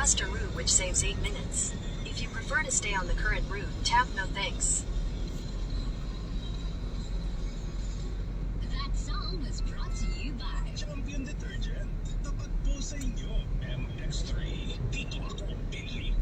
faster route which saves 8 minutes. If you prefer to stay on the current route, tap no thanks. That song was brought to you by Champion Detergent. Tapat po sa inyo. MX3. Dito ako pili.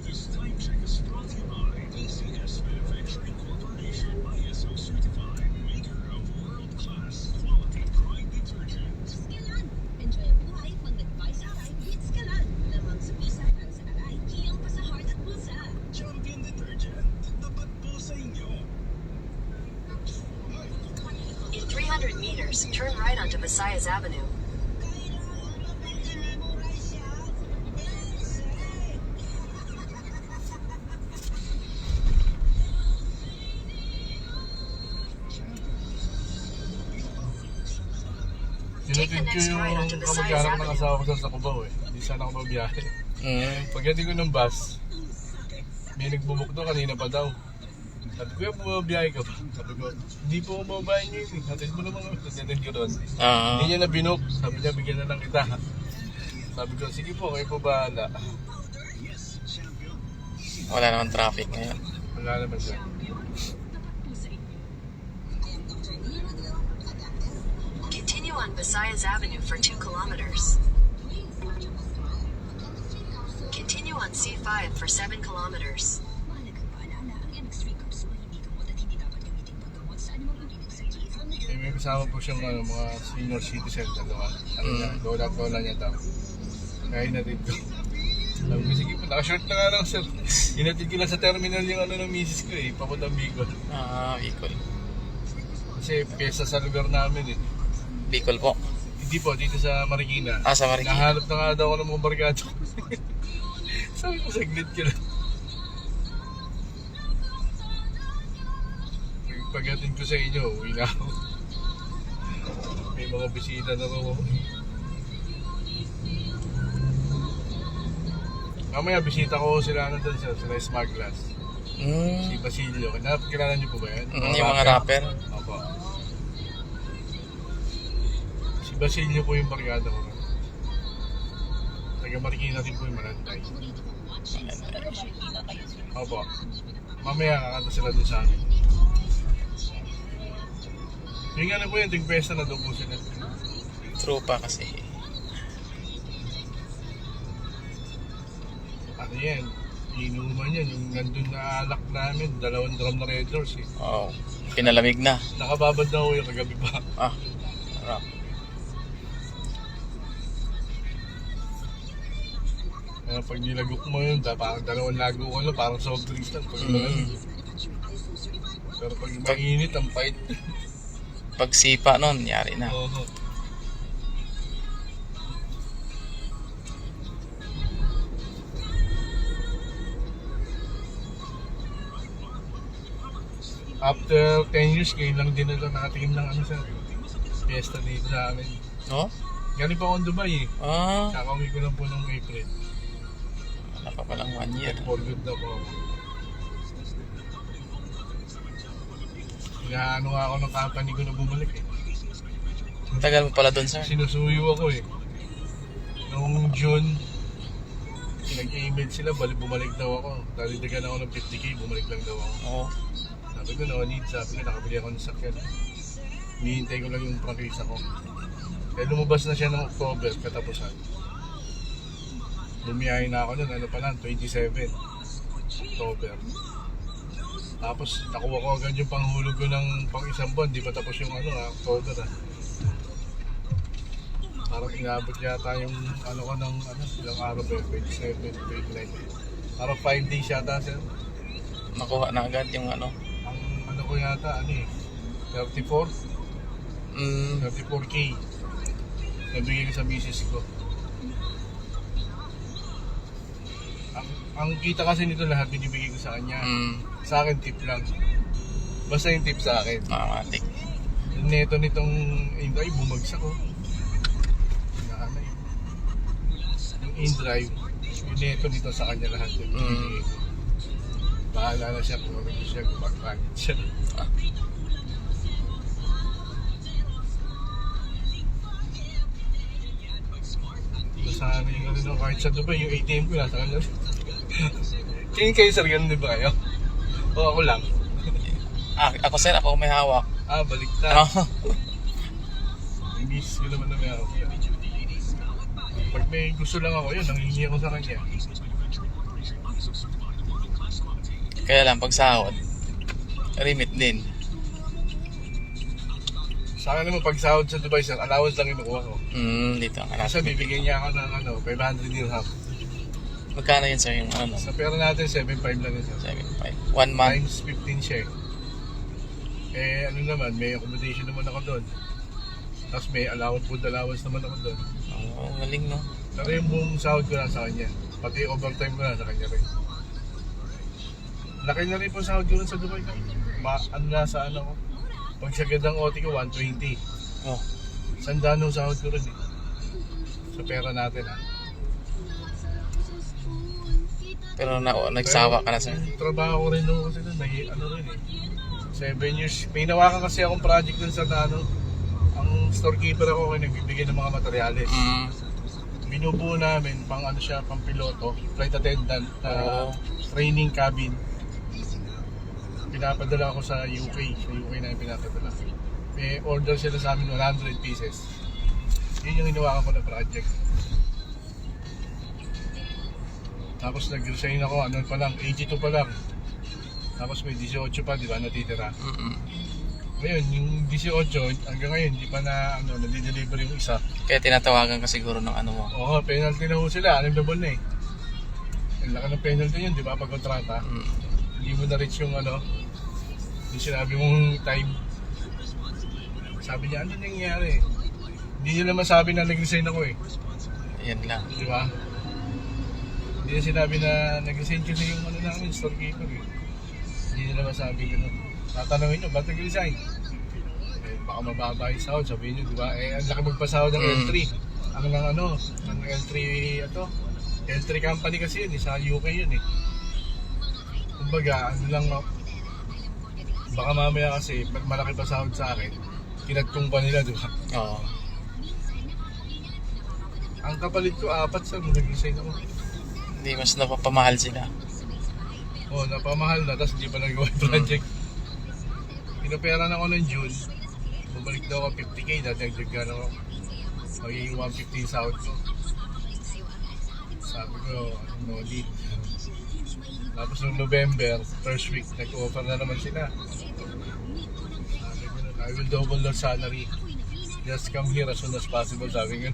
This time check is brought to you by DCS Manufacturing Corporation. ISO certified. Maker of world-class quality Pride detergent. Skalan. Enjoy ang buhay pag nag-buy sa aray, hit Skalan. Lamang sa bisa para sa aray, kiyang pa sa heart at bulsa. Champion Detergent. Tapat po sa inyo. In 300 meters, turn right onto Visayas Avenue. Sinutid ko yung kamag-anak ng asawa ko sa Cubao eh. Hindi sana ako mabiyahe. Pagdating ko ng bus, may nagbubuk doon kanina pa daw. Sabi ko, yung bumabiyahe ka ba? Sabi ko, hindi po bumabiyahe niyo yun. Hatid mo naman kami. Tatid ko doon. Hindi niya na binuk. Sabi niya, bigyan na lang kita. Sabi ko, sige po, kayo po bahala. Wala naman traffic ngayon. Wala naman siya. Continue on Visayas Avenue for 2 kilometers. Continue on C5 for 7 kilometers. Eh, may kasama po siyang mga senior citizen na gawa. Lola niya daw. Kaya hinatid ko. Sabi ko, sige po, nakashort na nga lang sir. Hinatid ko lang sa terminal yung ng misis ko eh, papuntang Bicol. Bicol. Kasi pyesa sa lugar namin eh. Bicol po. Hindi po, dito sa Marikina. Sa Marikina. Nahanap na nga daw ako ng mga barkado. Sabi ko, saglit ka lang. Pagdating ko sa inyo, uwi na ako. May mga bisita na ako. Mamaya bisita ko sila doon sila Smaglas. Si Basilio. Kilala niyo po ba yan? Yung mga rapper? Opo. Si Basilio po yung barkada ko. Taga Marikina rin po yung Manantay. Opo. Mamaya kakanta sila doon sa akin. Yung ano po yun, tigpesta na doon po sila. Tropa kasi. Ano yan? Inuman yan. Yung nandun na alak namin, 2 drum na Red Doors eh. Oo. Pinalamig na. Nakababad na ako yung kagabi pa. Sarap. Kaya pag nilagok mo yun, parang 2 lago ko lang, parang soft drinks lang. Pero pag mainit, ang pait. Pag sipa nun, yari na. Oo. After 10 years, kayo lang din nila nakatingin ng sa fiesta dito sa amin. No? Galing pa akong Dubai eh. Kakauwi ko lang po nung April. Wala pa palang 1 year. For good na po. Inaano nga ako ng company ko na bumalik eh. Tagal mo pala doon, sir. Sinusuyo ako eh. Noong June, nag-email sila, bumalik daw ako. Dalidagan ako ng 50k, bumalik lang daw ako. Oo. Sabi ko, no need. Sabi ko, nakabili ako ng sakyan. Hinihintay ko lang yung prangkisa ko. Kaya lumabas na siya ng October, katapusan. Bumiyahin na ako nun, ano pa lang, 27 October. Tapos nakuha ko agad yung panghulog ko ng pang isang buwan, di pa tapos yung October ah. Parang inabot yata yung ko ng ilang araw ba, 27, 29. Parang 5 days yata sir. Nakuha na agad yung Ang ko yata 34? 34k. Nabigay ko sa misis ko. Ang kita kasi nito lahat binibigay ko sa kanya. Sa akin tip lang. Basta yung tip sa akin. Matik. Yung neto nitong ay bumagsak ko. Yung in-drive, yung neto nito sa kanya lahat yung binibigay ko. Bahala na siya kung ano siya, gumagpagit siya. sa amin yung ano, kahit sa Dubai, yung ATM ko nasa kanya. Tingin kayo sir, ganun din ba kayo? O ako lang? Ako sir, ako may hawak. Baliktad. Oh. Imbis ko naman na may ako. Pag may gusto lang ako yun, nangihingi ako sa kanya. Kaya lang, pag sahod, limit din. Sa akin naman, pag sahod sa Dubai sir, allowance lang kinukuha ko. Dito ang Kasi bibigyan niya ako ng 500 dirham. Magkano yun sir yung ano? Sa pera natin, 7.5 lang yun sir. 7.5. 1 month. Times 15 siya eh. Ano naman, may accommodation naman ako doon. Tapos may food allowance naman ako doon. Oh, galing no? Pero yung buong sahod ko na sa kanya. Pati overtime ko na sa kanya rin. Laki na rin po sahod ko rin sa Dubai. Nasa ano ko. Pag sa gandang OT ko, 120. Oh. Sandano sahod ko rin eh. Sa pera natin ha. Pero nagsawa ka na sir. Yung trabaho ko rin doon kasi doon, ano rin eh. 7 years. May nawakan kasi akong project doon sa ano. Ang storekeeper ako ay nagbibigay ng mga materyales. Binubuo namin pang ano siya, pang piloto, flight attendant, training cabin. Pinapadala ako sa UK. Sa UK na yung pinapadala. May order sila sa amin 100 pieces. Yun yung hinawakan ko na project. Tapos nag-resign ako, ano pa lang, 82 pa lang. Tapos may 18 pa, di ba, natitira. Ngayon, yung 18, hanggang ngayon, di pa na, nadi-deliver yung isa. Kaya tinatawagan ka siguro ng ano mo. Oo, penalty na ho sila, 6 na buwan na eh. Ang laki ng penalty yun, di ba, pag kontrata. Hindi mo na-reach yung yung sinabi mong time. Sabi niya, ano nangyayari? Hindi niya naman sabi na nag-resign ako eh. Yan lang. Di ba? Hindi niya sinabi na nag-resign kasi yung namin, storekeeper eh. Hindi niya naman sabi gano'n. Tatanungin niyo, ba't nag-resign? Baka mababa yung sahod, sabihin niyo, di ba? Ang laki magpasahod ng L3. Ang L3, L3 company kasi yun, sa UK yun eh. Kumbaga, baka mamaya kasi, pag malaki pa sahod sa akin, kinatong pa nila, di ba? Oo. Ang kapalit ko, 4 sa nag-resign ako. Hindi, mas napapamahal sila. Oo, napamahal na, tapos hindi pa nagawa yung project. Pinapera na ako ng June, bumalik daw ako 50k, dadagdagan ako. Magiging 115 sahod ko. Sabi ko, no need. Tapos noong November, first week, nag-offer na naman sila. Sabi ko, I will double the salary. Just come here as soon as possible, sabi ko.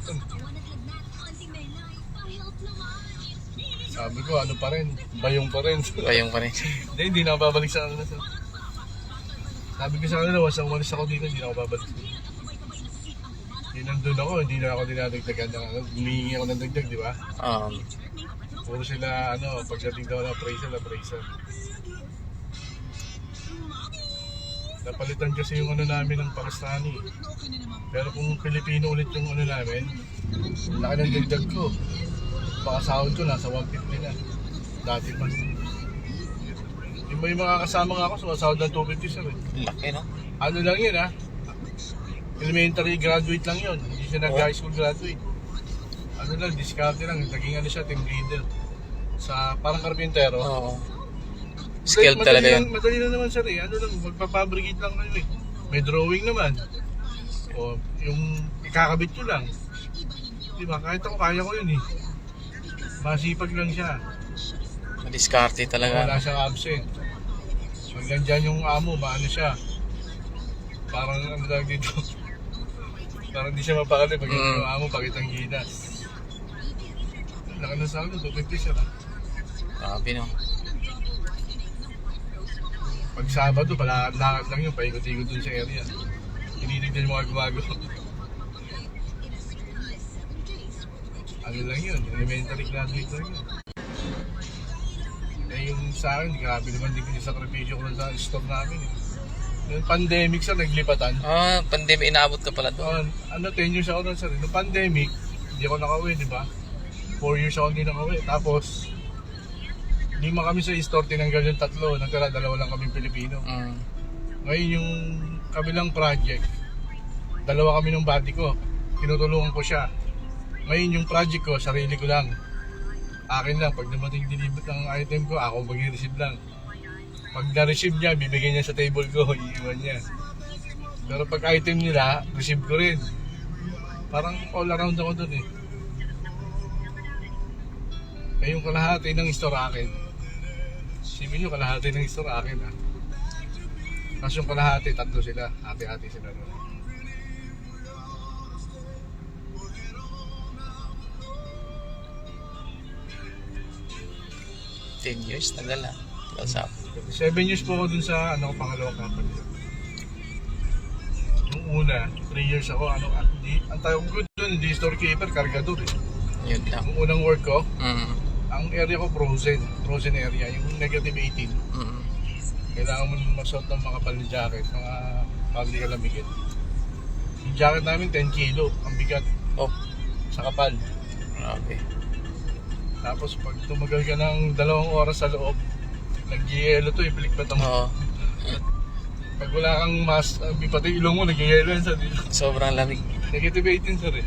Sabi ko, ano pa rin, bayong pa rin. Bayong pa rin. Hindi na ako babalik sa kanila. Sabi ko sa kanila, once umalis ako dito, hindi na ako babalik. Hindi nandun ako, hindi na ako dinadagdagan ng humihingi ako ng dagdag, di ba? Puro sila, pagdating daw na appraisal. Napalitan kasi yung namin ng Pakistani. Pero kung Pilipino ulit yung namin, laki ng dagdag ko. Baka sahod ko, nasa 150 na. Dati pa. Yung mga kasama nga ako, sumasahod ng 250 sir. Laki no? Ano lang yun ha? Elementary graduate lang yun. Hindi siya nag-high school graduate. Ano lang, discarte lang. Naging siya, team leader. Sa parang karpintero. Oo. Skilled talaga yun. Madali lang naman sir eh. Magpapabricate lang kayo eh. May drawing naman. O, yung ikakabit ko lang. Diba, kahit ako, kaya ko yun eh. Masipag lang siya. Madiskarte talaga. Wala siyang absent. Hanggang dyan yung amo, maano siya. Parang dito. Parang di siya mapakali pag yung amo, pakitang ginas. Laka na sa akin, 250 siya. Grabe no? Pag Sabado, palakad lang yun, paikot-ikot dun sa area. Tinitignan yung mga gumago. Ano lang yun, elementary graduate lang yun. Yung sa akin, grabe naman din yung sakripisyo ko sa store namin eh. Yung pandemic sir, naglipatan. Pandemic, inaabot ka pala doon. 10 years ako doon sir. Yung pandemic, hindi ako nakauwi, di ba? 4 years ako hindi nakauwi. Tapos, 5 kami sa store, tinanggal yung 3. Nagtala, 2 lang kami Pilipino. Ngayon yung kabilang project, 2 kami ng buddy ko. Tinutulungan ko siya. Ngayon yung project ko, sarili ko lang. Akin lang, pag dumating deliver ng item ko, ako mag-receive lang. Pag na-receive niya, bibigyan niya sa table ko, iiwan niya. Pero pag item nila, receive ko rin. Parang all around ako dun eh. Eh yung kalahati ng store akin. Sipin nyo, kalahati ng store akin ha. Tapos yung kalahati, tatlo sila. Hati-hati sila rin. $10 years, tagal na. What's up? 7 years po ako dun sa pangalawang company. Nung una, 3 years ako, ang tawag ko dun, hindi storekeeper, cargador eh. Yun lang. Nung unang work ko, Mm. ang area ko frozen area, yung negative 18. Mm. Kailangan mo magsuot ng mga kapal na jacket, mga pagli kalamigin. Yung jacket namin 10 kilo, ang bigat Oh, sa kapal. grabe. Tapos pag tumagal ka ng 2 oras sa loob, nag-yelo to, ipilikpat ang Oo. Pag wala kang mask, pati ilong mo, nag-yelo yan sa dito. Sobrang lamig. Negative 18 sir eh.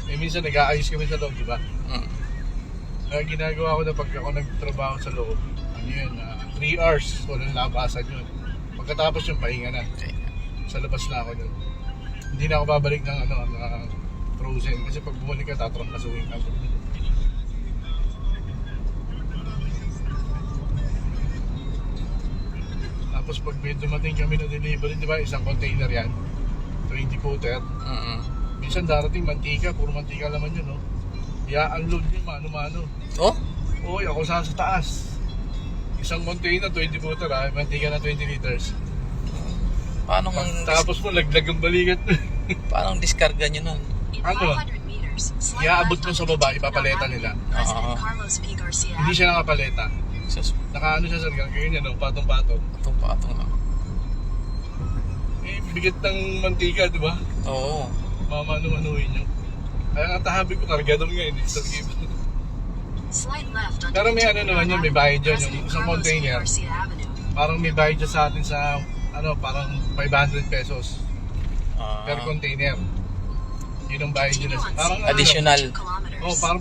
Eh minsan nag-aayos kami sa loob, di ba? Mm. Kaya ginagawa ko na pag ako nagtrabaho sa loob, 3 hours, walang labasan yun. Pagkatapos yung pahinga na, Okay. sa labas na ako yun. Hindi na ako babalik ng frozen, kasi pag bumalik ka, tatrampasuhin ka. Tapos pag may dumating kami na delivery, di ba, isang container yan, 20 footer. Mm. Minsan darating mantika, puro mantika naman yun, no? I-unload yun, mano-mano. Oh? Uy, ako sa taas. Isang container, 20 footer ha, mantika na 20 liters. Paano Tapos mo, laglag ang balikat. paano diskarga nyo nun? In Ano? 500 meters, slide Iaabot left mo sa onto baba, Tito ipapaleta Avenue. nila. President Oo. Carlos P. Garcia Hindi Avenue. siya nakapaleta. Sus, Nakaano siya sa ganyan, no? Patong-patong. patong-patong lang. Eh, bigat ng mantika, di ba? Oo. Mamano-manuhin nyo. Kaya nga tahabi ko, kargador nga, hindi sa given. Slide left onto Pero may Tito ano naman yun, may bayad dyan, yung President isang Carlos P. container. Garcia Avenue. Parang may bayad dyan sa atin sa, parang 500 pesos Ah, per container. Yun ang bayad Continue nila. on Parang Sierra Additional. 2 kilometers. Oh, parang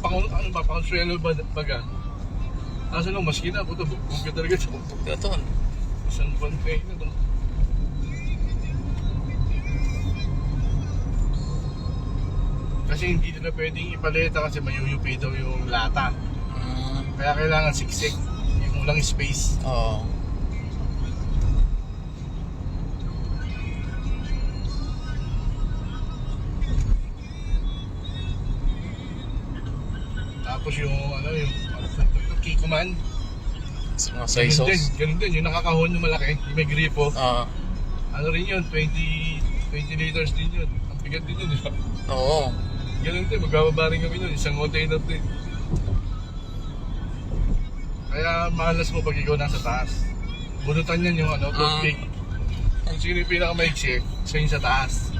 pang-consuelo baga. Kaso lang, maski na, puto, bukbog ka talaga sa ito. isang container, no? Kasi hindi nila pwedeng ipaleta kasi mayuyupi daw yung lata. Mm. Kaya kailangan siksik, yung walang space. Oo. Tapos yung Kikoman, Sa mga soy sauce. ganun din, yung nakakahon yung malaki, yung may gripo. Oo. Ano rin yun, 20 liters din yun. Ang bigat din yun, di ba? Oo. Ganun din, magbababa rin kami nun, isang container din. Kaya malas mo pag ikaw nasa taas. Bunutan yan yung toothpick. Kung sino yung pinakamaiksi, siya yung sa taas.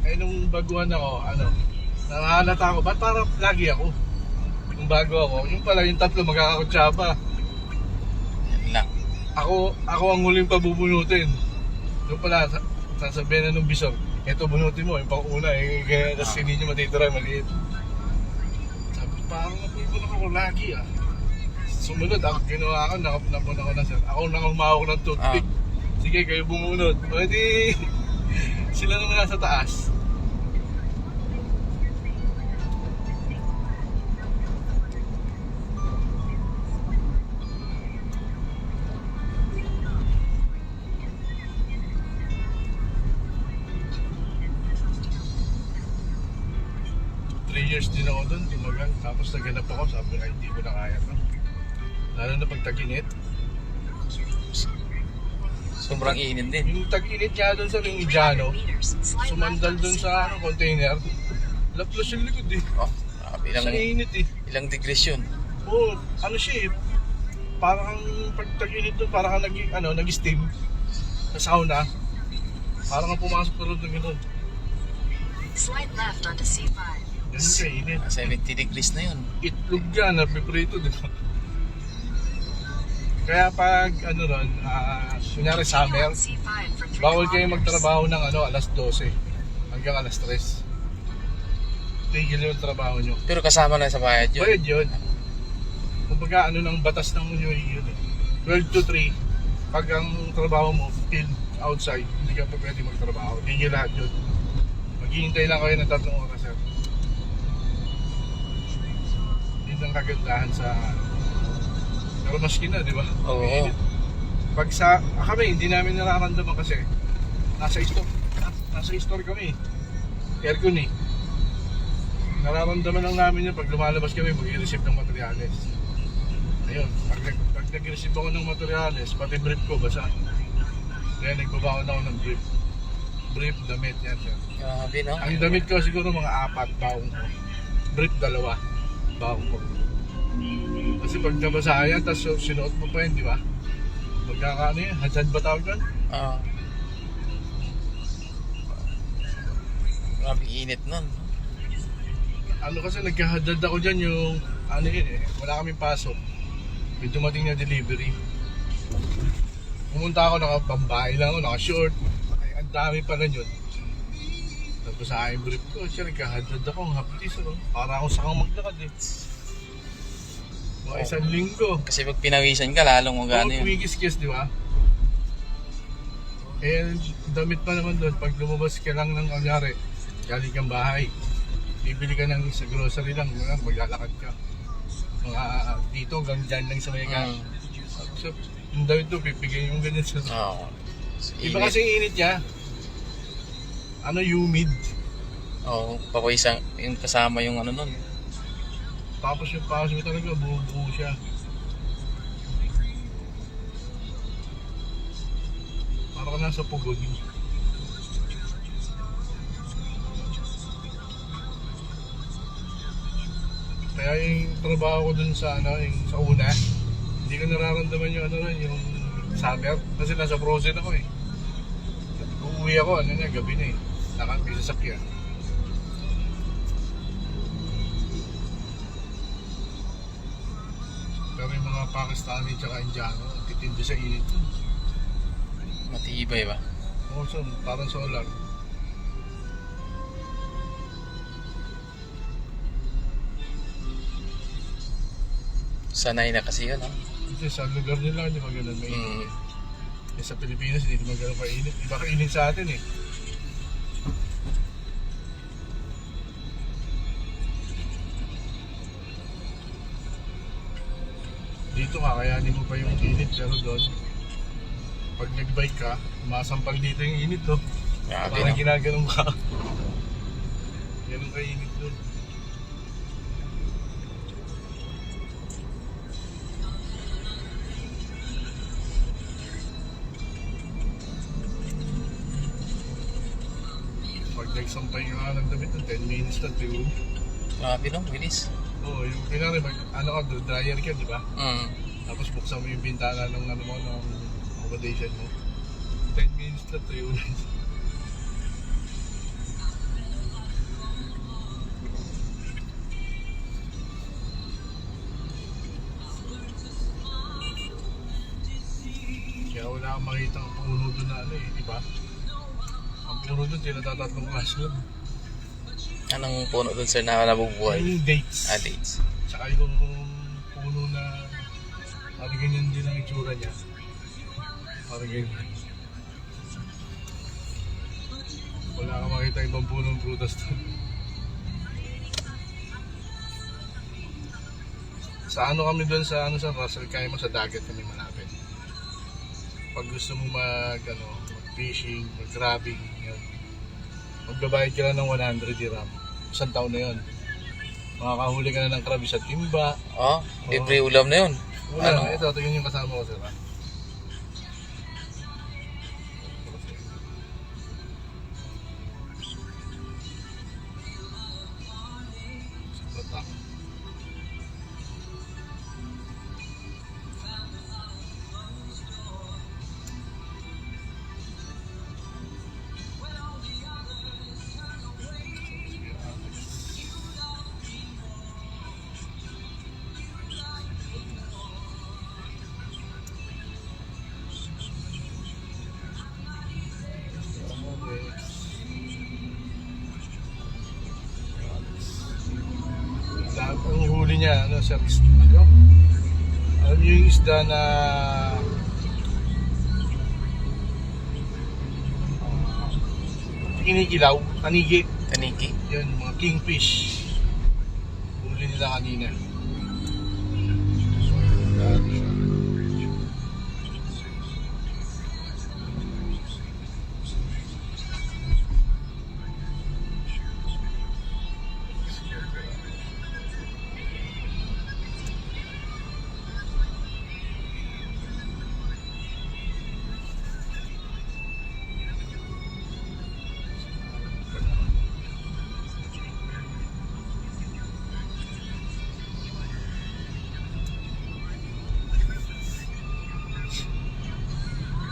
Eh nung baguhan ako, nakahalata ako, ba't parang lagi ako? Nung bago ako, yung pala yung tatlo magkakakutsaba. Yan lang. Ako ang huling pabubunutin. Yung pala, sasabihin na nung bisor, eto bunutin mo, yung pang-una, kaya tas hindi nyo matitira, maliit. Sabi ko, parang napulbunan ako lagi Sumunod, ako ginawa ko, nakapuna ko na sir. Ako humawak ng toothpick. Sige, kayo bumunod. Pwede, sila naman nasa taas. Years din ako doon, tumagal. Tapos naganap ako, sabi ko, hindi ko na kaya to. Lalo na pag tag-init. Sobrang init din. Yung tag-init nga doon sa Ringiano, 300 meters, slide sumandal left doon onto sa C5. container. Laplos yung likod eh. Oh, grabe. Sa init eh. Ilang degrees yun. Oo, siya eh. Parang pag tag-init doon, parang nag-steam sa sauna. Parang kang pumasok na doon gano'n. Slide left onto C5. Ganun siya, init. 70 degrees na yun. Itlog yan, napiprito, di ba? Kaya pag kunyari Continue summer, on C5 for 3 bawal kayo kilometers. magtrabaho ng alas 12 hanggang alas 3. tigil yung trabaho nyo. Pero kasama na sa bayad yun. Bayad yun. Kumbaga ano ng batas ng UAE yun eh. 12 to 3, pag ang trabaho mo field outside, hindi ka pa pwede magtrabaho. Tigil lahat yun. Maghihintay lang kayo ng 3 oras sir. Yun ang kagandahan sa pero maski na, di ba? Oo. Mainit. Pag sa kami, hindi namin nararamdaman kasi nasa store kami. Aircon eh. Nararamdaman lang namin yun pag lumalabas kami, mag-i-receive ng materyales. Ayun, pag nag-receive ako ng materyales, pati brief ko basa. Kaya nagbabaon ako ng brief. Brief, damit yan sir. Grabe, no? Ang damit ko siguro mga 4 baong ko. Brief 2 baong ko. Kasi pag nabasa yan, tapos sinuot mo pa yun, di ba? Magkakaano yan? Hadad ba tawag doon? Oo. Grabe init nun. Ano kasi nagkahadad ako dyan yung ano yun eh, wala kaming pasok. May dumating na delivery. Pumunta ako, nakapambahay lang ako, naka-short. Ay, ang dami pa nun yun. Tapos sa aking brief ko, siya nagkahadad ako, ang haptis ako. Para akong sakang maglakad eh. Mga 1 linggo. Kasi pag pinawisan ka, lalong magano Oo, yun. kumikis-kis, di ba? Eh, damit pa naman doon, pag lumabas ka lang ng kunyari, galing kang bahay, bibili ka ng sa grocery lang, maglalakad ka. Mga dito hanggang dyan lang sa may So, yung damit doon, pipigay yung ganyan sa... Oo. Iba kasi yung init niya. Ano, humid. Oo, papawisan yung kasama yung ano nun. Tapos yung paso mo talaga, buo-buo siya. Parang ka nasa pugod. Kaya yung trabaho ko dun sa ano, yung sa una, hindi ko nararamdaman yung ano rin, yung summer. Kasi nasa frozen ako eh. Uuwi ako, ano na, gabi na eh. May sasakyan. Pero yung mga Pakistani tsaka Indiano, titindi sa init. Matibay ba? Oo, so, parang solar. Sanay na kasi yun, no? Kasi sa lugar nila, hindi ba ganun mainit? Mm. Eh, sa Pilipinas, hindi naman ganun kainit. Iba kainit sa atin eh. Dito nga, kayanin mo pa yung init, pero doon, pag nag-bike ka, umasampal dito yung init to. Grabe, Parang no? ginaganon ka. Ganun kainit doon. Pag nagsampay ka nga ng damit, 10 minutes na, diba? Grabe, no? Bilis. Oo, yung pinari, ano ka, dryer ka, di ba? Mm. Tapos buksan mo yung bintana ng ano mo, ng accommodation mo. 10 minutes na to yun. Kaya wala kang makita ang puno doon na ano eh, di ba? Ang puno doon, tinatatatlong klase lang. Anong puno dun, sir, na nabubuhay? Yung dates. Dates. Tsaka yung puno na parang ganyan din ang itsura niya. Parang ganyan. Wala kang makita ibang punong prutas doon. Sa ano kami doon sa ano sa Russell, kaya mo sa dagat kami malapit. Pag gusto mo mag-fishing, mag-grabbing, yun. Magbabayad ka lang ng 100 dirham. Isang taon na yun. Makakahuli ka na ng krabi sa timba. Oh, libre ulam na yun. Wala, ito yun yung kasama ko sila. Batak. niya, ano, sir, ano? Alam niyo yung isda na kinikilaw, kanigi. Taniki. Yun, mga kingfish. Huli nila kanina. Dati siya.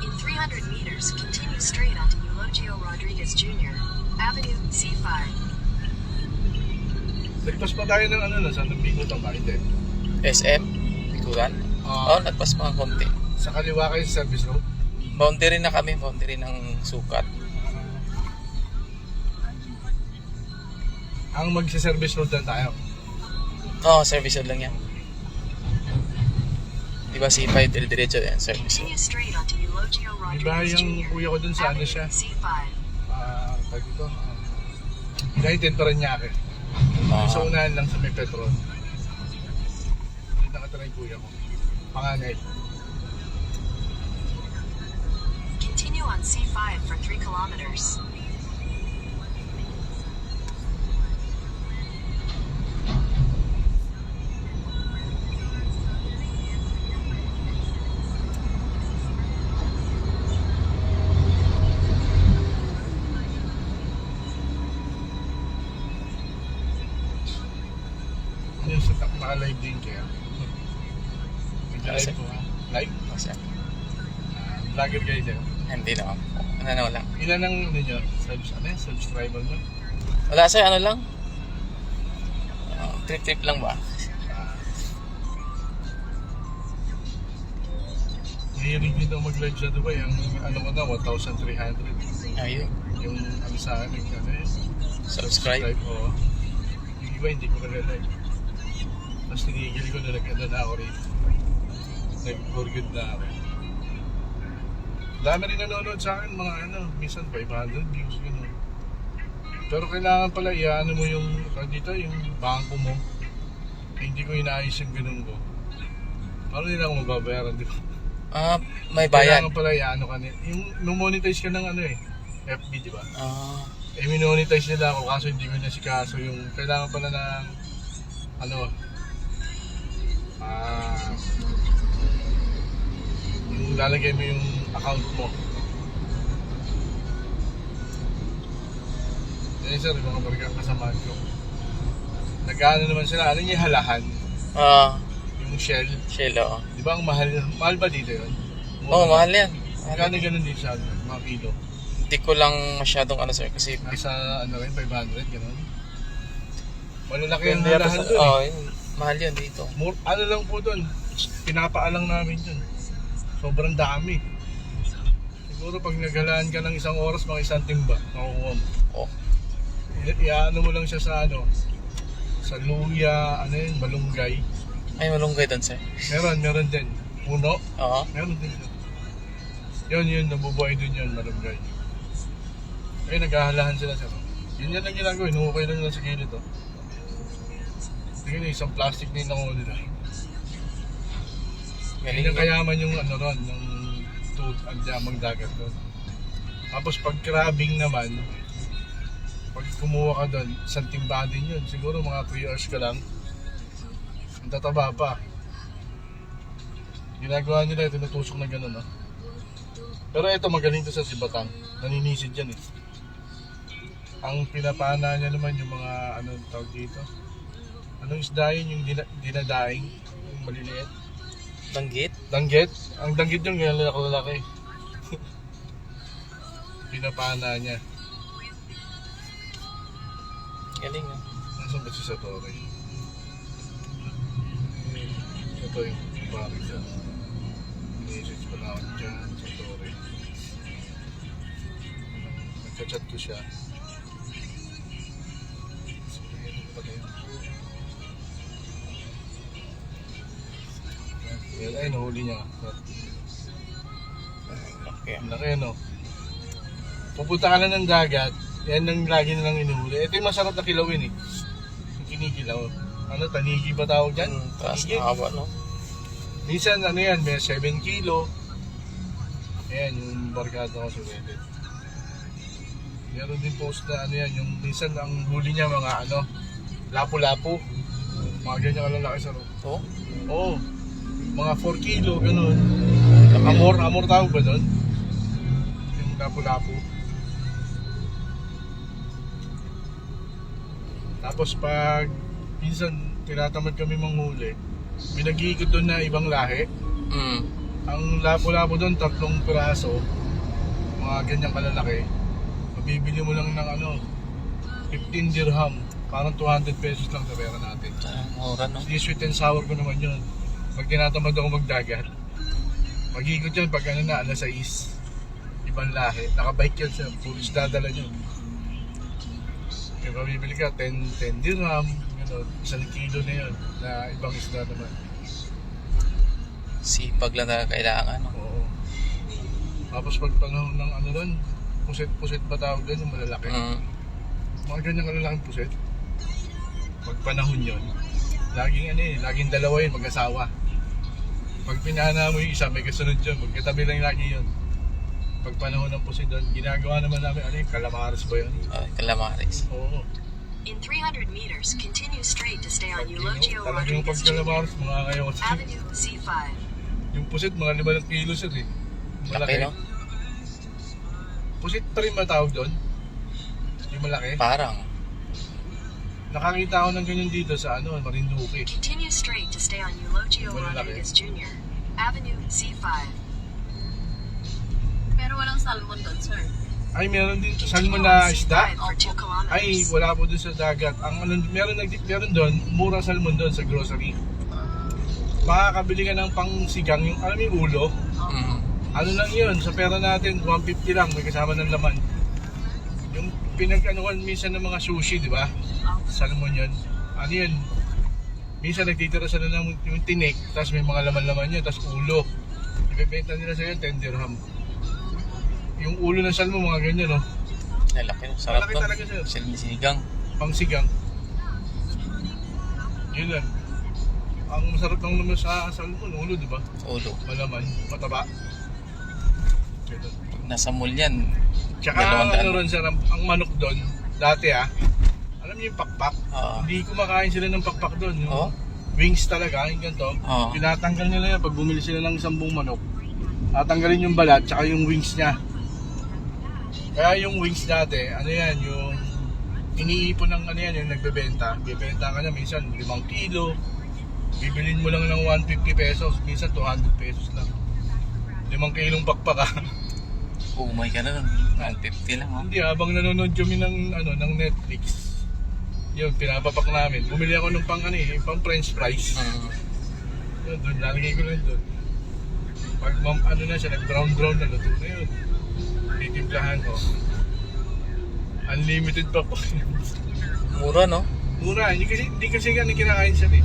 In 300 meters, continue straight onto Eulogio Rodriguez Jr., Avenue C5. Nagpas pa tayo ng ano na, sa Bikutan ba? Hindi. SM? Bikutan? Oo, nagpas mga konti. Sa kaliwa kayo sa service road. Boundary na kami, boundary ng sukat. Ang magsa-service road lang tayo. Oo, service road lang yan. Diba C5, dire-diretso yan, service road. Continue straight onto Eulogio Diba Rodriguez yung Jr., kuya ko dun sa ano Avenue siya? C5. Tag ito. United Paranaque. Sa unahan lang sa may petrol. Dito nakatira yung kuya ko. Panganay. Continue on C5 for 3 kilometers. Yung sa naka-live din kaya. Nag-live po ha? Live? Kasi, Vlogger kayo dyan. hindi naman. Ano lang. Ilan ang ano nyo? Subscriber nyo? Wala sir, ano lang? Trip-trip lang ba? Mahilig din daw mag-live sa Dubai. Ang ano ko na, 1,300. Ayun. Yung ano sa akin, ano yun? Subscribe. Oo. Yung iba hindi ko nag-live. Tapos tinigil ko na nag-ano na ako rin. Nag-for good na ako. Dami rin nanonood sa akin, mga ano, minsan 500 views, gano'n. Pero kailangan pala iaano mo yung, dito, yung bangko mo. Hindi ko inaayos yung ganun ko. Paano nila ako mababayaran, di ba? May bayan. Kailangan pala iaano ka nila. Yung monetize ka ng ano eh, FB, di ba? Minonetize nila ako kaso hindi ko nasikaso yung kailangan pala ng ano yung lalagay mo yung account mo. Yan sir, yung mga bargang kasamaan ko. Nag-ano naman sila, ano yung halahan? Yung shell. Shell, oo. Di ba ang mahal? Mahal ba dito yun? Oo, mahal yan. Magkano ganun dito sa mga kilo? Hindi ko lang masyadong ano sir kasi Nasa ano rin, 500 ganun. Malalaki ang Depende yata halahan sa- doon eh. yun. Mahal yun dito. Ano lang po doon, pinapaalang namin yun. Sobrang dami. Siguro pag naghalaan ka ng isang oras, mga isang timba, makukuha mo. Oh. Iyaano mo lang siya sa ano, sa luya, ano yun, malunggay. Ay, malunggay doon sir. Meron din. Puno, Oo. meron din siya. Yun, nabubuhay din yun, malunggay. Eh, naghahalahan sila sa yun lang ginagawa, hinukay lang nila sa gilid to. Tingnan nyo, isang plastic na yung nakuha nila. Galing Yung yun. kayaman yung ano ron, yung ang damang dagat doon. Tapos pag crabbing naman, pag kumuha ka doon, isang timba din yun. Siguro mga 3 hours ka lang. Ang tataba pa. Ginagawa nila, tinutusok na gano'n, no? Pero ito, magaling to sa Sibatang. Naninisid yan eh. Ang pinapana niya naman yung mga, ano tawag dito? Anong isda yun? Yung dinadaing? Yung maliliit? Danggit? Danggit? Ang danggit yung ganyan lalaki. Pinapana niya. Galing ah. Nasaan ba si Satori? Ito yung pari siya. Message pa na ako dyan, Satori. Nagchat ko siya. Yun, ay, nahuli niya. Okay. Ang laki, no? Pupunta ka na ng dagat, yan ang lagi na lang inuhuli. Ito yung masarap na kilawin, eh. Yung kinikilaw. Ano, tanigi ba tawag dyan? Taas Tanigi. na awa, no? Minsan, ano yan, may 7 kilo. Ayan, yung barkada ko si Wedet. Meron din post na ano yan, yung minsan ang huli niya mga ano, lapu-lapu. Mga ganyan kalalaki sa road. Oh? Oo, mga 4 kilo, ganun. Amor tawag ba doon? Yung lapu-lapu. Tapos pag minsan tinatamad kami manghuli, may nag-iikot doon na ibang lahi. Mm. Ang lapu-lapu doon, 3 piraso, mga ganyang kalalaki. Mabibili mo lang ng ano, 15 dirham, parang 200 pesos lang sa pera natin. Mura, no? Yung sweet and sour ko naman yun. Pag tinatamad ako magdagat, mag-iikot yun pag ano na, alas 6. Ibang lahi, nakabike yan siya, pulis dadala nyo. Kaya mabibili ka, 10 dirham, gano'n, 1 kilo na yun, na ibang isda naman. Sipag lang na kailangan, no? Oo. Tapos pag panahon ng ano doon, puset ba tawag doon, yung malalaki. Mm. Mga ganyang kalalaking puset. Pag panahon yun, laging ano eh, laging dalawa yun, mag-asawa. Pag pinana mo yung isa, may kasunod yun, magkatabi lang lagi yun. Pag panahon ng puset doon, ginagawa naman namin, ano yung calamares ba yun? Calamares. Oo. In 300 meters, continue straight to stay on Eulogio Talagang pag Rodriguez Jr. calamares, mga kayo. Avenue C5. Yung puset, mga 5 kilos yun eh. Laki, no? Puset pa rin matawag doon? Yung malaki? Parang. Nakakita ako ng ganyan dito sa ano, Marinduque. Continue straight to stay on Eulogio Malalaki. Rodriguez Jr. Avenue C5. Pero walang salmon doon, sir. Ay, meron din salmon Continue na on isda. C5 for 2 kilometers. Ay, wala po dun sa dagat. Ang ano, meron doon, murang salmon doon sa grocery. Makakabili ka ng pangsigang, yung alam mo yung ulo. Mm. Ano lang yun, sa pera natin, 150 lang, may kasama ng laman. Yung pinag-anuhan minsan ng mga sushi, di ba? Salmon yun. Ano yun? Minsan nagtitira sila ng yung tinik, tapos may mga laman-laman yun, tapos ulo. Ibebenta nila sa'yo 10 dirham. Yung ulo ng salmon, mga ganyan, no? Lalaki, no? Sarap, Malaki no? talaga siya. Sinigang. Pangsigang. Yun lang. Ang masarap lang naman sa salmon, ulo, di ba? Ulo. Malaman, mataba. Ganun. Pag nasa mall yan, Tsaka 200. ano ron sir, ang manok doon, dati alam niyo yung pakpak? Oo. Hindi kumakain sila ng pakpak doon. Yung Oo. wings talaga, yung ganito. Oo. Tinatanggal nila yan pag bumili sila ng 10 manok. Tatanggalin yung balat, tsaka yung wings niya. Kaya yung wings dati, ano yan, yung iniipon ng ano yan, yung nagbebenta. Bibenta ka na minsan 5 kilo. Bibilin mo lang ng 150 pesos, minsan 200 pesos lang. 5 kilong pakpak umay ka na nun. 150 lang, oh. Hindi, habang nanonood kami ng ano ng Netflix. Yun, pinapapak namin. Bumili ako ng pang ano eh, pang french fries. Mm. Yun, doon, lalagay ko lang doon. Pag ano na siya, nag-brown na, luto na yun. Titimplahan ko. Unlimited pa po. Mura, no? Mura, hindi kasi ganun kinakain siya eh.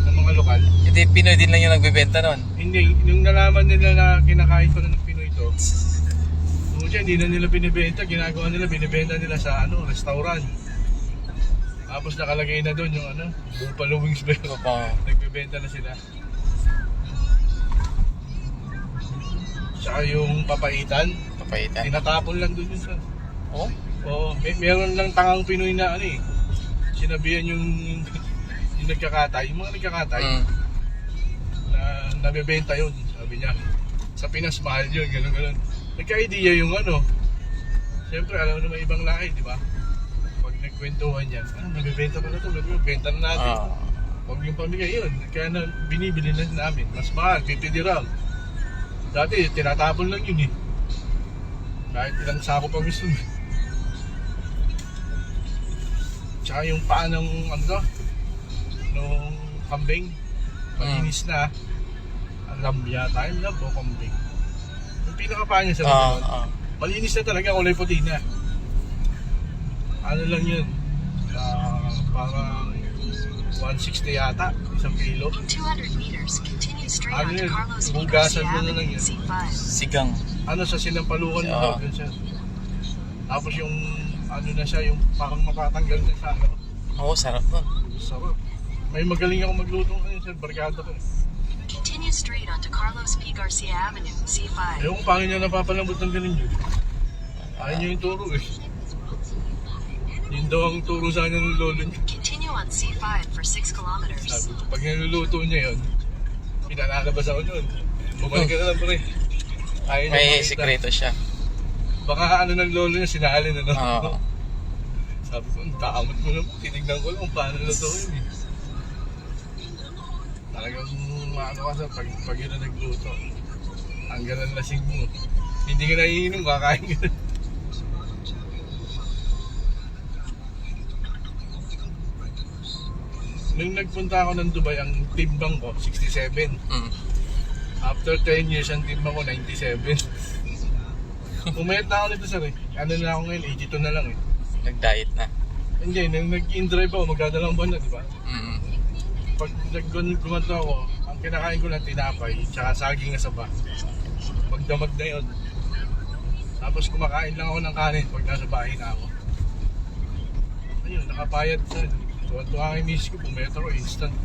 Ng mga lokal. Hindi, Pinoy din lang yung nagbebenta nun. Hindi, yung nalaman nila na kinakain ko na ng Pinoy to, hindi na nila binibenta, ginagawa nila, binibenta nila sa ano, restaurant. Tapos nakalagay na doon yung ano, Buffalo Wings ba yun? Nagbebenta na sila. Tsaka yung papaitan, Papaitan. tinatapon lang doon yun sa. Oh? Oo, meron lang tangang Pinoy na ano eh. Sinabihan yung nagkakatay, yung mga nagkakatay, Mm. na nabebenta yun, sabi niya. Sa Pinas mahal yun, gano'n. Nagka-idea yung ano. Siyempre, alam mo naman ibang lahi, di ba? Pag nagkwentuhan yan, nabibenta pa na ito, benta na natin. Huwag yung pamigay yun. Kaya na binibili na namin. Mas mahal, 50 dirham. Dati, tinatapon lang yun eh. Kahit ilang sako pa gusto mo. Tsaka yung paa ng ano to, nung kambing, malinis na. Lamb yata, yung lamb o kambing. Yung pinakapaa niya sa mga malinis na talaga, kulay puti na. Ano lang yun, parang 160 yata, isang kilo. In 200 meters, continue straight Ano onto yun? Carlos P. Bugasan Garcia mo na lang Avenue, yun. C5. Sigang. Ano sa sinampalukan mo Oo. daw, yun siya. Tapos yung, ano na siya, yung parang matatanggal na sa ano. Oo, sarap nun. Sarap. May magaling ako magluto ngayon sa barkada ko. Continue straight onto Carlos P. Garcia Avenue, C5. Ewan ko paano niya napapalambot ng ganun yun. Ayaw niyo yung turo eh. Yun daw ang turo sa kanya ng lolo niya. Continue on C5 for 6 kilometers. Sabi ko, pag niluluto niya yun, pinalalabas ako yun. Bumalik ka na lang pre. Ayaw niya May makita. sikreto siya. Baka ano ng lolo niya, sinalin ano. Oo. Sabi ko, ang taamot mo naman. Tinignan ko lang kung paano lutuin eh. Talagang ano ka sa pag yun na nagluto. Hanggang ang lasing mo. Hindi ka naiinom, kakain ka na. Nung nagpunta ako ng Dubai, ang timbang ko, 67. Mm. After 10 years, ang timbang ko, 97. Umayat na ako nito sir eh. Ano na ako ngayon, 82 na lang eh. Nag-diet na. Hindi, nung nag-in-drive ako, magdadalang buwan na, di ba? Mm. Pag gumanto ako, ang kinakain ko lang tinapay, tsaka saging na saba. Magdamag na yun. Tapos kumakain lang ako ng kanin pag nasa bahay na ako. Ayun, nakapayat na. Tuwa-tuwa kay miss ko, pumeto ko, instant.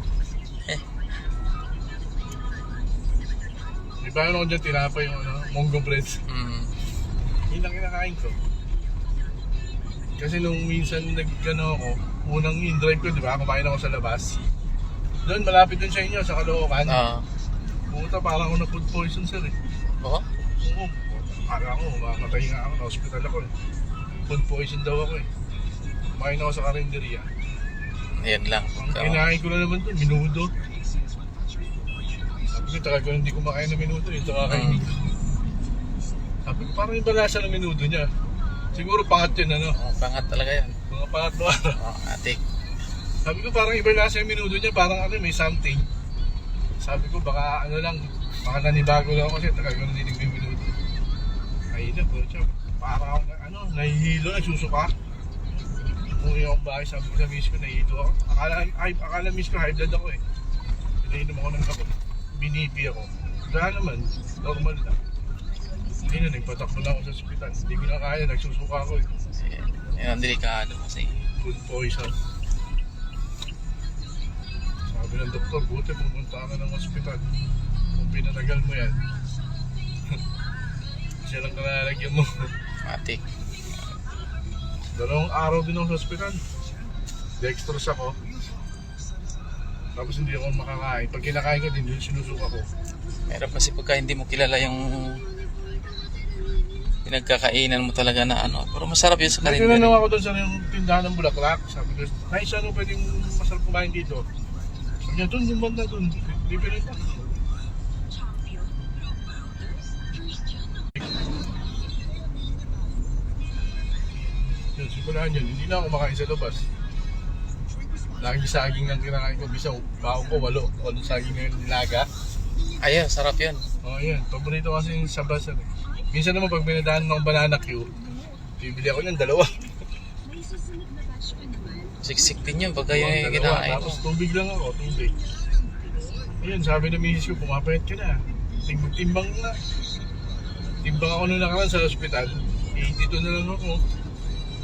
Di ba yun ako dyan tinapay yung ano, monggo bread? Mm. Yun ang kinakain ko. Kasi nung minsan nag-ano ako, unang in-drive ko, di ba, kumain ako sa labas. Doon, malapit doon sa inyo, sa Caloocan. Oo. Pumunta, parang ako na food poison sir eh. Oo? Oo, akala ko, mamatay nga ako, na-hospital ako eh. Food poison daw ako eh. Kumain ako sa karinderya. Yan lang. Ang kinain ko na naman doon, minudo. Sabi ko, tagal ko hindi kumakain ng minudo, ito kakainin ko. Sabi ko, parang iba lasa ng minudo niya. Siguro pangat yun ano, Oh, pangat talaga yan. mga pangatlo araw. Oh, atik. Sabi ko parang iba lasa yung minudo niya, parang ano, may something. Sabi ko baka ano lang, baka nanibago lang ako kasi tagal ko nandinig yung minudo. Ayun na po siya, parang ako na, ano, nahihilo, nagsusuka. Umuwi akong bahay, sabi ko sa miss ko, nahihilo ako. Akala miss ko, high blood ako eh. Pinainom ako ng kapot, binipi ako. Wala naman, normal lang. Hindi na, nagpatakbo na ako sa ospital. Hindi ko na kaya, nagsusuka ako eh. Yan ang delikado kasi. Food poison. Sabi ng doktor, buti pumunta ka ng ospital. Kung pinatagal mo yan, siya lang kalalagyan mo. Atik. 2 araw din ako sa ospital. Dextrose ako. Tapos hindi ako makakain. Pag kinakain ko din, sinusuka ko. Pero kasi pagka hindi mo kilala yung pinagkakainan mo talaga na ano. Pero masarap yun sa Tinanong karinderya. ako doon sa yung tindahan ng bulaklak. Sabi ko, Nice, ano pwedeng masarap kumain dito? Sabi niya, doon, yung banda doon. Hindi pinita. Yun, simulahan yun. Hindi na ako makain sa labas. Lagi saging lang kinakain ko. Bisa, baon ko, 8 saging ngayon nilaga. Ayun, sarap yun. Oh, yan. Paborito kasi yung sabasan eh. Minsan naman pag binadaan ng banana Q, bibili ako ng 2. Siksik din yun pagka yun yung Dalawa. kinakain mo. Tapos tubig lang ako, tubig. Ayun, sabi ng misis ko, pumapayat ka na. Timbang na. Timbang ako nung nakaraan sa ospital. 82 na lang ako.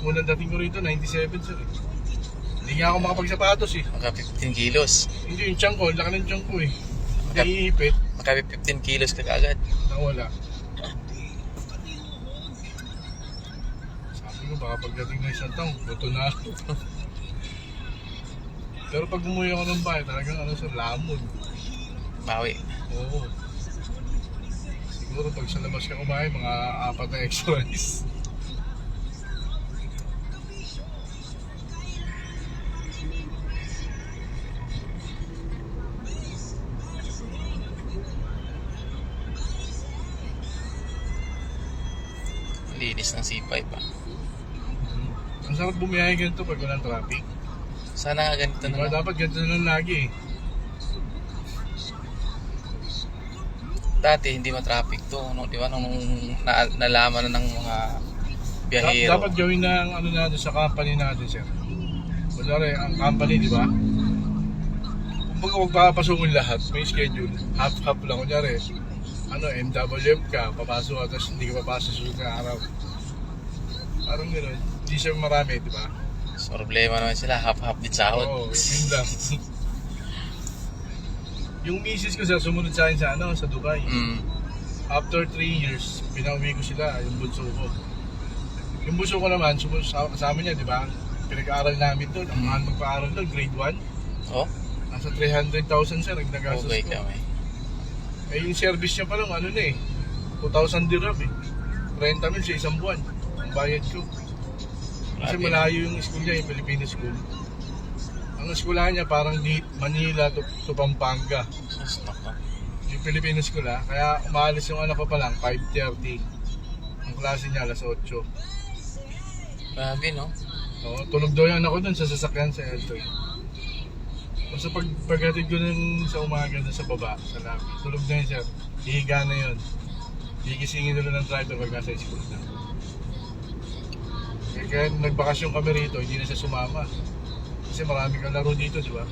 Unang dating ko rito, 97 sir. Hindi nga ako makapagsapatos eh. Maka 15 kilos. Hindi yung tiyan ko, laki ng tiyan ko eh. Hindi iipit, Maka 15 kilos ka agad. nawala. Sabi ko, baka pagdating ng isang taong, buto na ako. Pero pag umuwi ako ng bahay, talagang ano sa lamon. Bawi. Oo. Siguro pag sa labas ka kumain, mga 4 na extra rice. Linis ng C5 pa. Ang sarap bumiyahe ganito pag walang traffic. Sana nga ganito na Diba, lang. dapat ganito na lang lagi eh. Dati hindi ma-traffic to. No? Di ba? Nung nalaman na ng mga biyahero. Dapat gawin na ang ano natin sa company natin, sir. Kunyari, ang company, di ba? Kumbaga magpapasok lahat, may schedule. Half-half lang. Kunyari, MWF ka, papasok ka, tapos hindi ka papasok sa susunod na araw. Parang gano'n. Hindi siya marami, di ba? So, problema naman sila, half-half din sahod. Oo, yun lang. Yung misis ko sir, sumunod sa akin sa Dubai. After 3 years, pinauwi ko sila, yung bunso ko. Yung bunso ko naman, sumunod sa amin niya, di ba? Pinag-aaral namin doon, ang mahal magpa-aaral doon, grade 1. Oh? Nasa 300,000 sir, nagnagastos Okay ko. kami. Eh yung service niya pa lang, 2,000 dirham eh. 30 mil sa isang buwan, ang bayad ko. Kasi Grabe. malayo yung school niya, yung Filipino school. Ang eskwelahan niya parang Manila to Pampanga. Stock na. Yung Filipino school kaya umaalis yung anak ko pa lang, 5:30. Ang klase niya, alas 8. Grabe, no? Oo, tulog daw yung anak ko dun sa sasakyan sa L2. Basta paghatid ko nun sa umaga dun sa baba, sa lobby, tulog na yun siya. Hihiga na yun. Higisingin nila ng driver pag nasa school na. Kaya nagbakasyon kami rito, hindi na siya sumama. Kasi marami kang laro dito, di ba?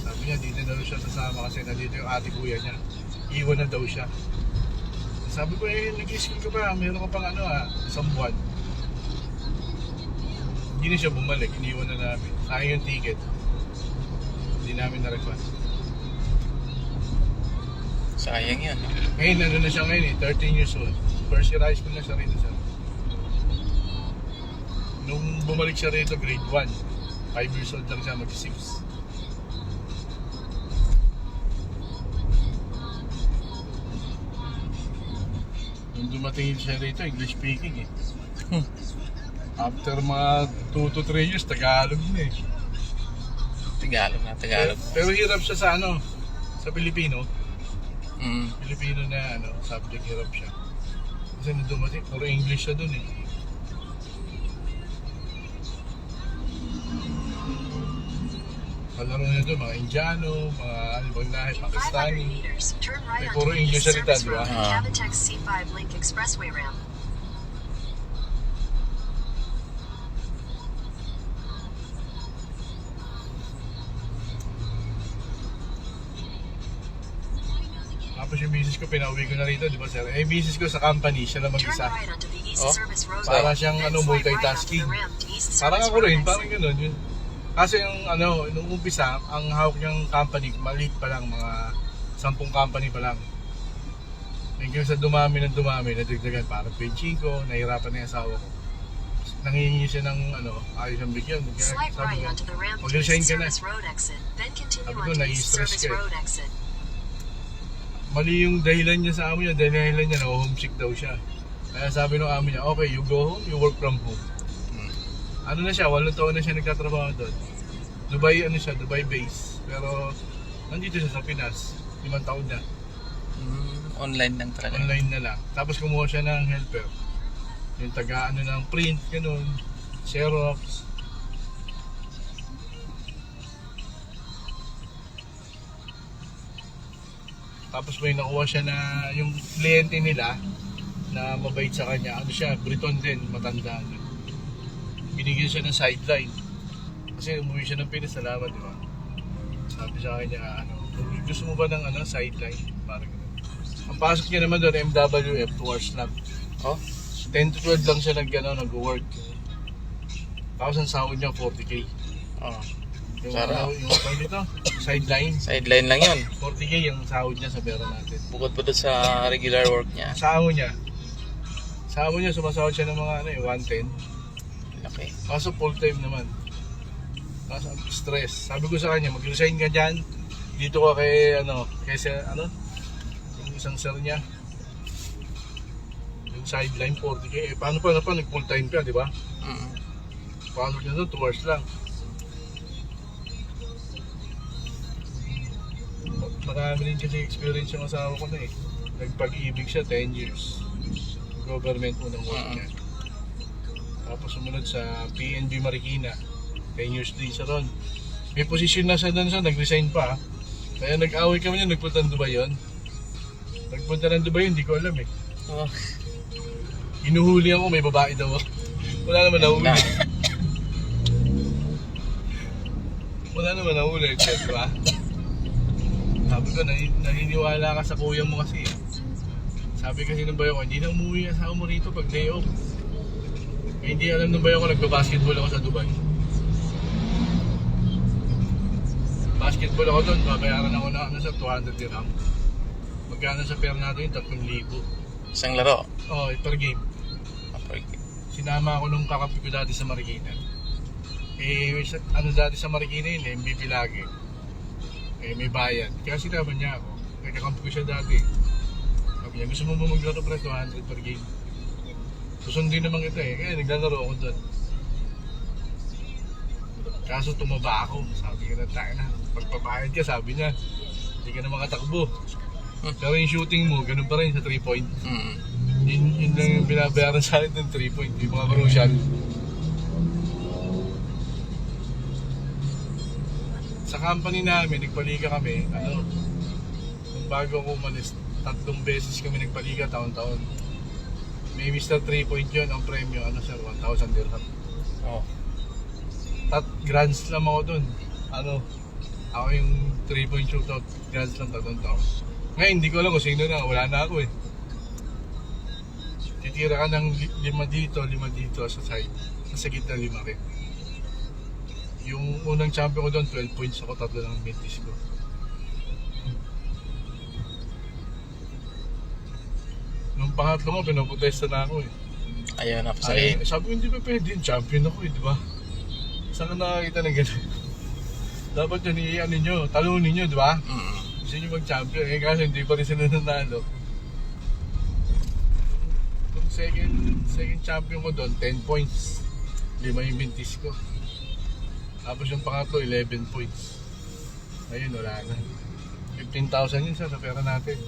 Sabi niya, dito na daw siya sasama kasi nandito yung ate kuya niya. Iwan na daw siya. Sabi ko, nag-school ka pa, meron ka pang isang buwan. Hindi na siya bumalik, iniwan na namin. Sayang yung ticket. Hindi namin na-refund. Sayang yun, no? Ngayon, ano na siya ngayon 13 years old. First year high school na siya rito siya. Nung bumalik siya rito, grade 1. 5 years old lang siya, mag-6. Nung dumating siya rito, English speaking After mga 2 to 3 years, Tagalog na Tagalog na, Tagalog. Pero hirap siya sa sa Pilipino. Mm. Pilipino na subject, hirap siya. Kasi nung dumating, puro English siya dun Kalaro niya doon, mga Indiano, mga ibang lahi, In 500 Pakistani. meters, turn right May onto puro the English East salita, Service di ba? Road and Cavitex C5 Link Expressway ramp. Tapos yung misis ko, pinauwi ko na rito, di ba sir? Misis ko sa company, siya lang Turn mag-isa. right onto the East Oh, Service Road. Para siyang then slide right onto multitasking. the ramp to East Parang Service ako Road rin, exit. parang gano'n yun. Kasi yung nung umpisa, ang hawak niyang company, maliit pa lang, mga 10 company pa lang. Hanggang sa dumami, nadagdagan, parang 25, nahirapan na yung asawa ko. Nangihingi siya ng ayos ang bigyan. Kaya Slide sabi right ko, onto the ramp to mag-resign East ka na. Service Road exit, then continue Sabi ko, onto East nai-stress Service ka Road exit. Mali yung dahilan niya sa amo niya, dahilan niya na homesick daw siya. Kaya sabi ng amo niya, okay, you go home, you work from home. Ano na siya, 8 taon na siya nagtatrabaho doon. Dubai, Dubai base. Pero nandito siya sa Pinas, 5 taon na. Online lang talaga. Online na lang. Tapos kumuha siya ng helper. Yung taga ng print, ganun, Xerox. Tapos may nakuha siya na yung kliyente nila na mabait sa kanya. Siya, Briton din, matanda na. Binigyan siya ng sideline. Kasi umuwi siya ng Pinas, salamat, di ba? Sabi sa kanya, gusto mo ba ng sideline? Parang gano'n. Ang pasok niya naman doon, MWF, 2 hours lang. Oh? 10 to 12 lang siya nag-work. Tapos ang sahod niya, 40k. Oh. Yung Sarap. yung dito, sideline. Sideline lang yun. 40k yung sahod niya sa pera natin. Bukod po doon sa regular work niya. Sahod niya, sumasahod siya ng mga 110. Okay. Kaso full time naman. Kaso stress. Sabi ko sa kanya, mag-resign ka dyan. Dito ka kay yung isang sir niya. Yung sideline 40k. Paano pa nag full time ka, di ba? Pasok niya doon, 2 hours lang. Marami rin kasi experience yung asawa ko na Nagpag-ibig siya 10 years. Government unang work niya. Tapos sumunod sa PNB Marikina. 10 years din siya ron. May posisyon na siya doon nag-resign pa. Kaya nag-away kami niya, nagpunta ng Dubai yun. Nagpunta ng Dubai yun, hindi ko alam Oh. Inuhuli ako, may babae daw. Wala naman nahuli. Wala naman nahuli, di ba? Sabi ko, naniniwala ka sa kuya mo kasi. Sabi kasi ng bayo ko, hindi na umuwi ang asawa mo rito pag day off. Eh, hindi alam ng bayo ko, nagbabasketball ako sa Dubai. Basketball ako doon, babayaran ako na sa 200 dirham. Magkano sa pera natin yung 3,000. Isang laro. Oo, per game. Okay. Sinama ako nung kakampi ko dati sa Marikina. Eh, ano dati sa Marikina yun, MVP lagi. Eh, may bayad. Kaya sinaban niya ako. Eh, kakampi ko siya dati. Sabi niya, gusto mo ba maglaro pre 200 per game? Susundin naman kita eh. Kaya naglalaro ako doon. Kaso tumaba ako. Sabi ko na tayo na. Pagpapayad ka, sabi niya, hindi ka na makatakbo. Pero yung shooting mo, ganun pa rin sa 3 point. Yun lang yung binabayaran sa akin ng 3 point. Yung mga crucial. Sa company namin, nagpaliga kami, nung bago ako umalis, 3 beses kami nagpaliga taon-taon. May Mr. 3 point yun, ang premyo, sir, 1,000 dirham. Oh. Grand Slam ako dun. Ako yung 3 point shootout, Grand Slam 3 taon. Ngayon, hindi ko alam kung sino na, wala na ako eh. Titira ka ng 5 dito sa side, sa gitna 5 rin. Yung unang champion ko doon, 12 points ako, 3 lang ang mintis ko. Nung pangatlo ko, pinapotesta na ako eh. Ayaw na pa sa Ay, sabi ko, hindi pa pwede yung champion ako eh, di ba? Saan ka nakakita ng gano'n? Dapat yun, talunin nyo, di ba? Gusto nyo mag-champion, eh kasi hindi pa rin sila nanalo. Yung second champion ko doon, 10 points. 5 yung mintis ko. Tapos yung pangatlo, 11 points. Ayun, wala na. 15,000 yun sa pera natin.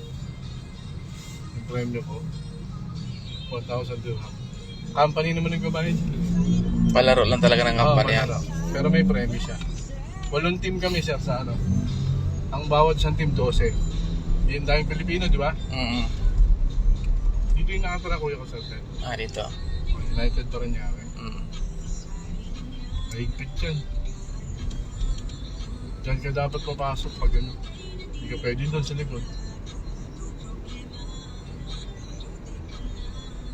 Yung premyo ko, 1,000 dirham. Company naman ang gumahin. Palaro lang talaga ng company yan. Pero may premyo siya. 8 team kami sir sa Ang bawat isang team 12. Yung daming Pilipino, di ba? Dito yung nakatara kuya ko sir. Dito. United to rin niya. Mahigpit yan. Diyan ka dapat papasok pag hindi ka pwede doon sa likod.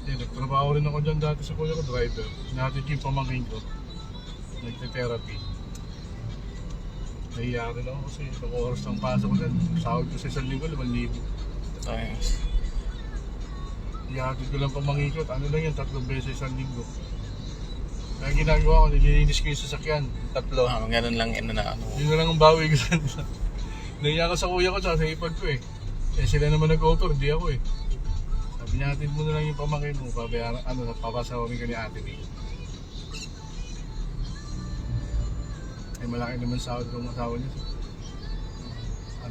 Nagtrabaho rin ako dyan dati sa kuya ko, driver. Natin yung pamangkin ko. Nagte-therapy. Nahiya rin ako kasi isang oras ng pasok ko dyan. Sahod ko sa 1 linggo, 5,000. Nice. Ihatid ko lang pamangkin ko. Ano lang yan, 3 beses 1 linggo. Kaya ginagawa ko, nililinis ko yung sasakyan. 3. Ganun lang yun na Yun na lang ang bawi ko sa Nahiya ko sa kuya ko at sa ipag ko eh. Eh sila naman nag-offer, hindi ako eh. Sabi niya, hatid mo na lang yung pamangkin mo, babayaran, papasawamin ka ni Ate May. Eh malaki naman sahod ng asawa niya.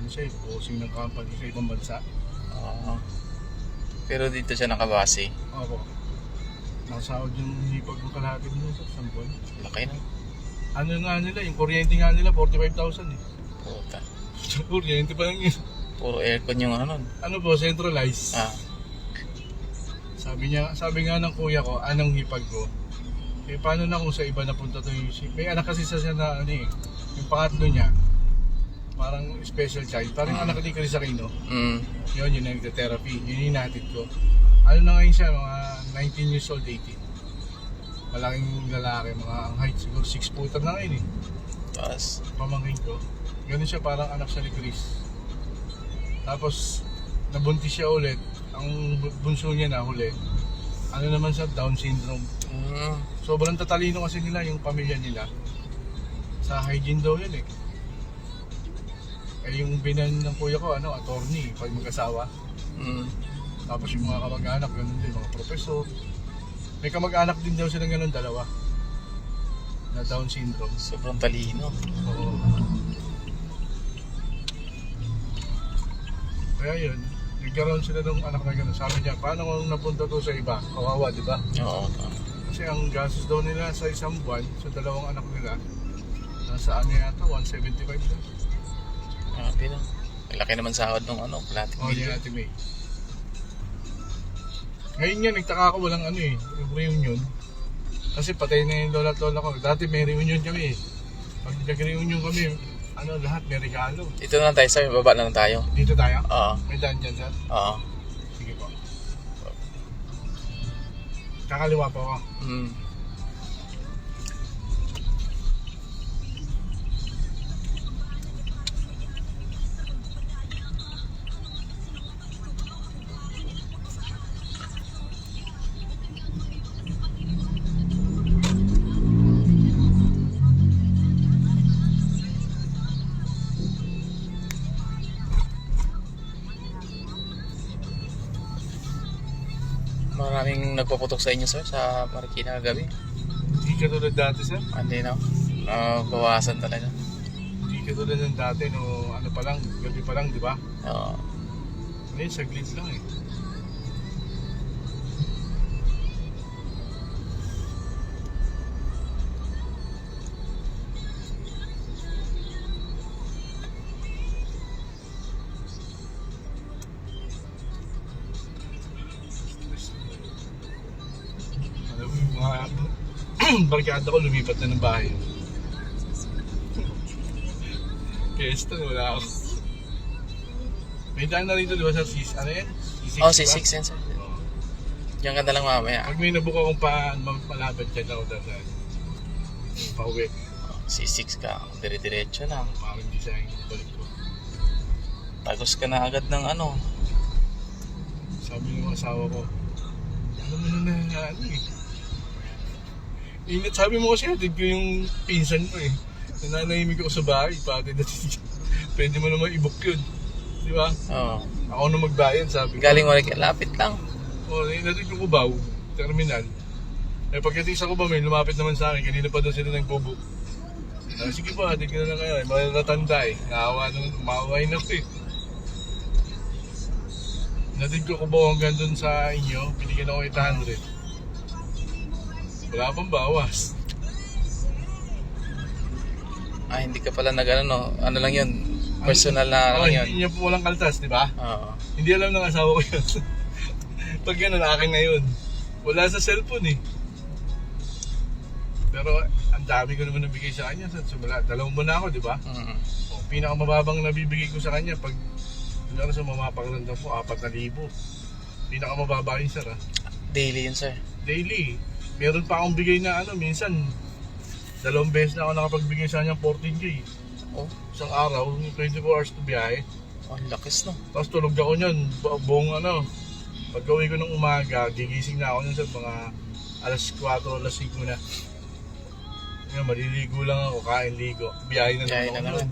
Siya eh, bossing ng company sa ibang bansa. Pero dito siya nakabase. Opo. Nakasahod yung hipag ng kalahati mo sa isang buwan. Laki na. Ano nga nila, yung kuryente nga nila, 45,000 eh. Puta. Kuryente pa lang yun. Puro aircon yung nun. Ano po, centralized. Sabi nga ng kuya ko, anong hipag ko? Eh paano na kung sa iba napunta to yung may anak kasi siya na yung pangatlo niya, parang special child, parang anak ni Chris Aquino. Yun yung nagte-therapy, yun yung natin ko. Ano na ngayon siya, mga 19 years old, 18. Malaking lalaki, mga ang height siguro 6 footer na ngayon eh. Tapos, Pamangkin ko, ganun siya, parang anak siya ni Chris. Tapos, nabuntis siya ulit, ang bunso niya na huli. Ano naman siya, Down syndrome. Sobrang tatalino kasi nila yung pamilya nila. Sa hygiene daw yun eh. Eh yung binan ng kuya ko, attorney, pag mag-asawa. Tapos yung mga kamag-anak, ganun din, mga professor. May kamag-anak din daw silang ganun, 2. Na Down syndrome. sobrang talino. Oo. Kaya yun, nagkaroon sila ng anak na gano'n. Sabi niya, paano kung napunta to sa iba? Kawawa, di ba? Oo. Kasi ang gastos daw nila sa isang buwan, sa 2 anak nila, nasa yata, 175 na. Grabe na. Laki naman sahod ng platinum. Oh, yan Ate May. Ngayon nga, nagtaka ako walang yung reunion. Kasi patay na yung lola at lola ko. Dati may reunion kami eh. Pag nag-reunion kami, ano lahat, may regalo. Dito na lang tayo, sir. Baba na lang tayo. Dito tayo? Oo. May daan dyan, sir? Oo. Sige po. Kakaliwa po ako. Mm. Maraming nagpaputok sa inyo, sir, sa Marikina kagabi. Hindi katulad dati, sir. Hindi, no? Bawasan talaga. Hindi katulad ng dati, no, ano pa lang, gabi pa lang, di ba? Oo. Ngayon, saglit lang eh. Alam mo yung mga barkada ko lumipat na ng bahay. Kaya ito, wala ako. May daan na rito, di ba, sa C6? Ano yan? C6, Oh, di ba? C6 yan, sir. Oo. Diyan ka na lang mamaya. Pag may nabuka akong malapad dyan ako dahil pauwi. C6 ka. Dire-diretso na. Parang di sa akin balik ko. Tagos ka na agad ng ano. Sabi ng asawa ko, alam mo na ano eh. Ingat, sabi mo kasi hatid ko yung pinsan ko eh. Nananahimik ako sa bahay, pati dati pwede mo naman i-book yun. Di ba? Oo. Ako na magbayad, sabi ko. Galing Marikina. Lapit lang. O, natid ko Cubao, terminal. Eh pagdating sa Cubao, may lumapit naman sa akin. Kanina pa daw sila nag-book. Sige pa, hatid ko na lang kayo. Matatanda eh. Naawa naman, maawain ako eh. Natid ko Cubao hanggang dun sa inyo. Binigyan ako 800. Wala pang bawas. Hindi ka pala nag ano, no? Ano lang yun? Personal na lang yun. Hindi niya po walang kaltas, di ba? Oo. Hindi alam ng asawa ko yun. Pag gano'n, akin na yun. Wala sa cellphone eh. Pero ang dami ko naman nabigay sa kanya. Wala, 2 buwan na ako, di ba? O, pinakamababang nabibigay ko sa kanya pag wala sa mamapaglandan po, 4,000. Pinakamababa yun, sir. Daily yun, sir. Daily. Meron pa akong bigay na ano, minsan 2 beses na ako nakapagbigay sa kanya 14K. Oh, Isang araw, 24 hours to biyahe. ang lakas, no? Tapos tulog ako niyan, buong ano. Pag gawin ko ng umaga, gigising na ako niyan sa mga alas 4, alas 5 na. Ngayon, maliligo lang ako, kain, ligo. Biyahe na Biyahe naman na ako. naman.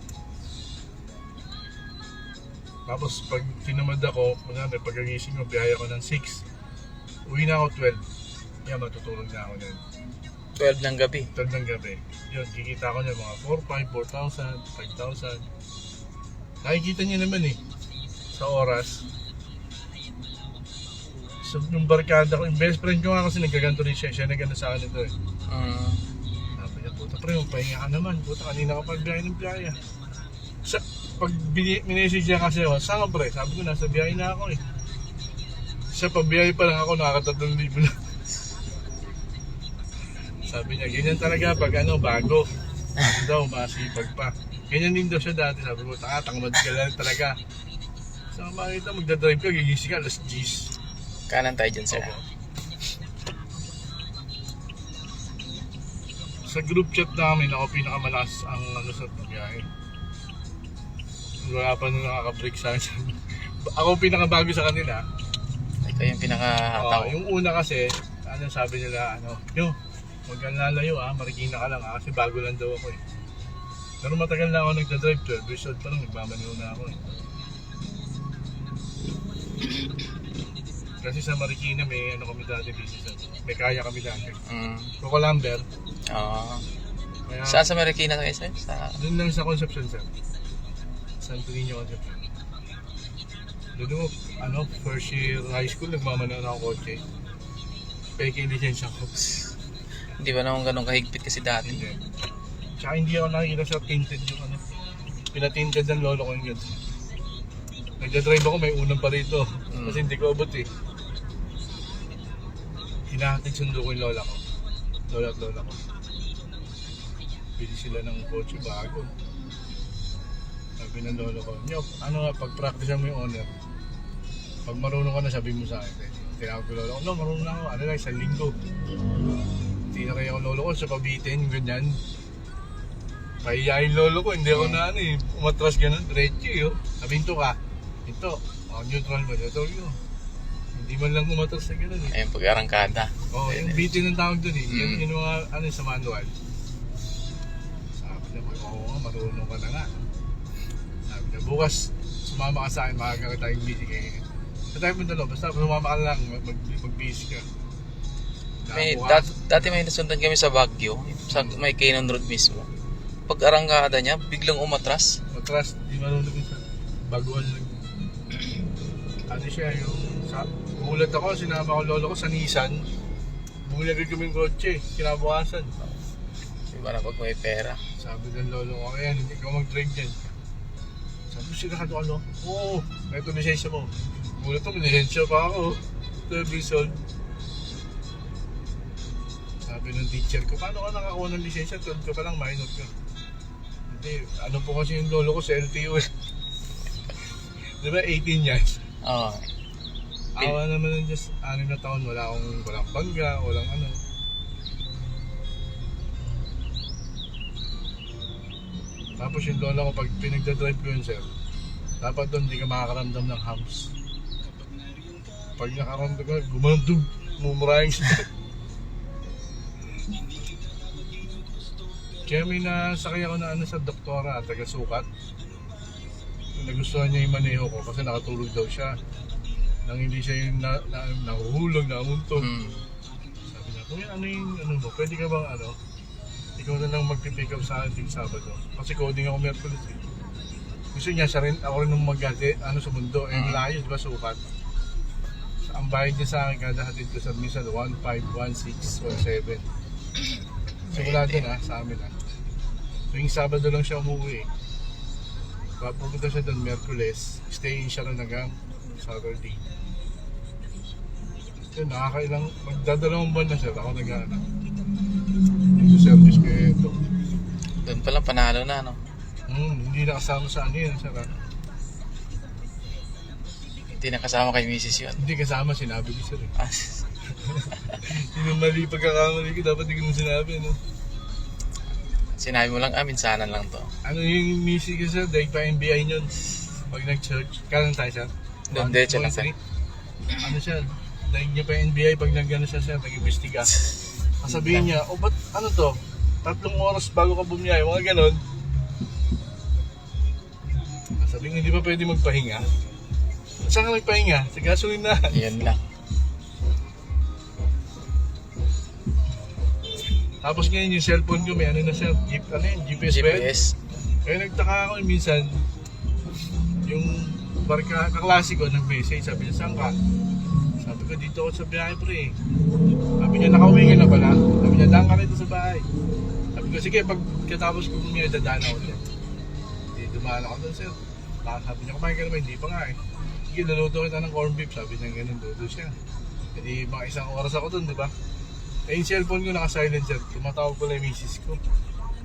Tapos pag tinamad ako, kunyari pagkagising ko, biyahe ako ng 6. Uwi na ako 12. Yan, matutulog na ako niyan. 12 ng gabi. 12 ng gabi. Yun, kikita ko niya mga 4,500, 4,000, 5,000. Nakikita niya naman eh, sa oras. So, yung barkada ko, yung best friend ko nga kasi nagkaganto rin siya. Siya nagkano sa akin ito eh. Sabi niya, puta pre, magpahinga ka naman. Puta, kanina ka pagbiyahe ng biyahe. Pag minessage niya kasi ako, saan ka pre? Sabi ko, nasa biyahe na ako eh. Sa pagbiyahe pa lang ako, nakaka-3,000 na. Sabi niya, ganyan talaga pag ano, bago. Ano daw, masipag pa. Ganyan din daw siya dati. Sabi ko, tangmad ka lang talaga. Sa makita, magdadrive ka, gigising ka, alas 10. Kanan tayo dyan, sir. Opo. Sa group chat namin, ako pinakamalakas ang ano sa biyahe. Wala pa nung nakaka-break sa akin. Ako pinakabago sa kanila. Ikaw yung pinaka-tao. Yung una kasi, ano sabi nila, ano, huwag kang lalayo Marikina ka lang kasi bago lang daw ako eh. Pero matagal na ako nagdadrive, 12 years old pa lang, nagmamaneho na ako eh. Kasi sa Marikina may ano kami dati business, may kaya kami dati. Coco Lumber. Oo. Kaya, Saan sa Marikina kayo, sir? doon lang sa Concepcion, sir. Santo Niño, Concepcion. Doon ako, ano, first year high school, nagmamaneho na ako kotse. Peke lisensya ko. Hindi ba naman ganun kahigpit kasi dati? Hindi. Tsaka hindi ako nakikita sa tinted yung ano. Pinatinted ng lolo ko yung gano'n. Nagdadrive ako, may unang pa rito. Kasi hindi ko abot eh. Hinahatid sundo ko yung lola ko. Lola at lola ko. Bili sila ng kotse bago. Sabi ng lolo ko, Nyok, ano nga, pag-practice mo yung honor. Pag marunong ka na, sabi mo sa akin. Tinawag ko lolo ko, no, marunong na ako. Ano lang, 1 linggo. Tinakay ako lolo ko sa pabitin, ganyan. Pahiyain lolo ko, hindi ako na ano eh. Umatras ganun, diretso eh. Sabi, hinto ka. Hinto. Neutral mo, neutral yun. Hindi man lang umatras na ganun eh. Ayun, pag-arangkada. Oo, yung bitin ng tawag dun eh. Yung mga ano sa manual. Sabi niya, oo nga, marunong ka na nga. Sabi niya, bukas sumama ka sa akin, makakakita tayong busy kayo. Sa tayo punta lang, basta sumama ka lang, mag-busy ka. May, Bukas, dati may nasundan kami sa Baguio, sa may Cannon Road mismo. Pag-arangkada niya, biglang umatras. matras, di marunong yun sa baguhan lang. Ano siya, yung gulat ako, sinama ko lolo ko sa Nissan. Bumili agad kaming kotse, kinabukasan. Iba na pag may pera. Sabi ng lolo ko, ayan, hindi ka mag-drive dyan. Sabi ko, sigurado ka, no? Oo, ito lisensya mo. Gulat ako, may lisensya pa ako. 12 years old. Sabi ng teacher ko, paano ka nakakuha ng lisensya? 12 ka pa lang, minor ka. Hindi, ano po kasi yung lolo ko sa LTO eh. Di ba 18 yan? Oo. Awa naman ng just 6 na taon, walang bangga, walang ano. Tapos yung lola ko, pag pinagdadrive ko yun, sir, dapat doon hindi ka makakaramdam ng hams. Pag nakaramdam ka, gumandog, mumurahing siya. Kaya may nasakay ako na ano sa doktora, taga-sukat. Nagustuhan niya yung maneho ko kasi nakatulog daw siya. Nang hindi siya yung nahuhulog, nauntog. Sabi niya, kuya, ano yung ano mo? Pwede ka bang ano? Ikaw na lang magpipick up sa ating Sabado. Kasi coding ako Merkulis eh. Gusto niya siya rin, ako rin nung magati, ano sa mundo. Eh, layo, diba, sukat? So, ang bayad niya sa akin, kada hatid ko sa minsan, 1.5, 1.6, 1.7. Sigurado na, sa amin na. Tuwing Sabado lang siya umuwi eh. Pupunta siya doon Merkulis, stay in siya rin hanggang Saturday. Yun, nakakailang, magdadalawang buwan na siya, ako nag-ano. Yung service ko ito. Doon pala panalo na, no? Hindi nakasama sa ano yun, sir. Hindi nakasama kay Mrs. yun. Hindi kasama, sinabi ko sir. Ah, Yung mali pagkakamali ko, dapat hindi ko mo sinabi, no? sinabi mo lang, minsanan lang to. Ano yung misi ko sir, dahil pa NBI nyon. Pag nag-church, kanan tayo sir? Doon, diretso lang, sir. Ano siya, dahil niya pa NBI, pag nag-ano siya sir, nag-imbestiga. Sabihin niya, ba't ano to? 3 oras bago ka bumiyay, mga ganon. Sabihin, hindi pa pwede magpahinga. Saan ka magpahinga? Sa gasoline na. Yan lang. Tapos ngayon yung cellphone ko, may ano na siya, GPS ba yun? GPS. Eh nagtaka ako minsan, yung barka, kaklase ko, nag-message, sabi niya, saan ka? Sabi ko, dito ako sa biyahe pre. Sabi niya, nakauwi ka na pala. Sabi niya, daan ka rito sa bahay. Sabi ko, sige, pagkatapos ko bumiyay, dadaan ako dyan. Hindi, dumaan ako doon sir. Sabi niya, kumain ka naman, hindi pa nga eh. Sige, luluto kita ng corned beef. Sabi niya, ganun, dodo siya. Hindi, mga 1 oras ako doon, di ba? Eh, yung cellphone ko naka-silent siya. Tumatawag pala yung misis ko.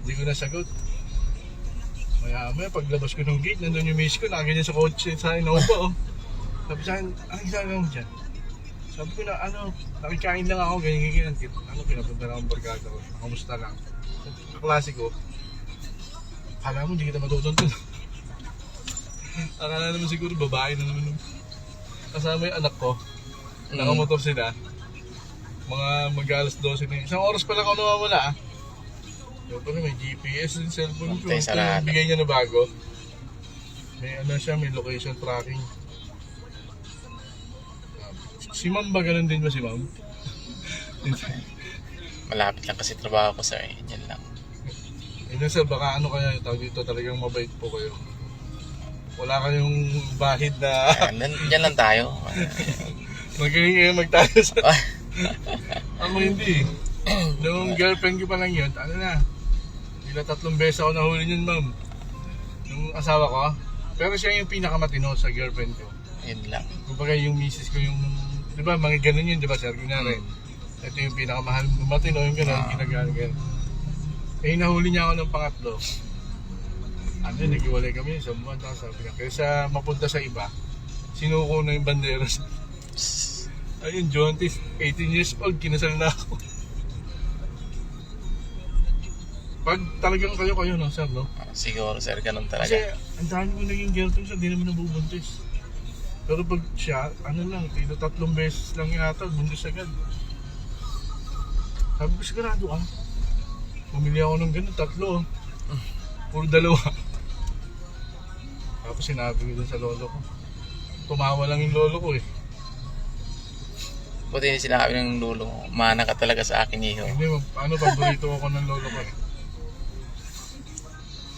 Hindi ko nasagot. Maya, paglabas ko ng gate, nandun yung misis ko, nakaganyan sa kotse sa Innova, oh. Sabi sa akin, anong ginagawa mo dyan? Sabi ko na, nakikain lang ako, ganyan. Pinapunta lang ang barkada ko. Kamusta lang? Kaklase ko, akala mo, hindi kita matutuntun. Akala naman siguro, babae na naman. Kasama yung anak ko, nakamotor sila. Mga mag-alas 12 na yun. 1 oras pa lang ako nawawala ah. Yung pala may GPS yung cellphone ko. Ito yung bigay niya na bago. May ano siya, may location tracking. Si ma'am ba ganun din ba si ma'am? Malapit lang kasi trabaho ko, sir. Yan lang. Ayun sir, baka ano kaya yung tawag dito, talagang mabait po kayo. Wala kayong bahid na... Yan lang tayo. Magaling kayo magtayo sa... Ako hindi. Nung girlfriend ko pa lang yun, ano na, 3 beses ako nahuli yun ma'am. Yung asawa ko, pero siya yung pinakamatino sa girlfriend ko. Yan lang. Kumbaga yung misis ko yung, di ba mga ganun yun, di ba sir? Kunyari, ito yung pinakamahal, matino yung ganun, ginagawa ganun. Eh nahuli niya ako ng pangatlo. Nag-iwalay kami sa buwan. Tapos sabi niya, kaysa mapunta sa iba, sinuko na yung banderas. Ayun, Jontis, 18 years old, kinasal na ako. Pag talagang kayo, no, sir, no? Siguro sir, ganun talaga. Kasi, ang dami ko naging girlfriend siya, di naman nabubuntis. Pero pag siya, ano lang, 3 beses lang yata, buntis agad. Sabi ko, sigurado ka. Bumili ako ng ganun, 3. Puro 2. Tapos sinabi ko dun sa lolo ko. Tumawa lang yung lolo ko eh. Buti hindi sinabi ng lulo mo, mana ka talaga sa akin, iho. Hindi, paborito ako ng lolo ko eh.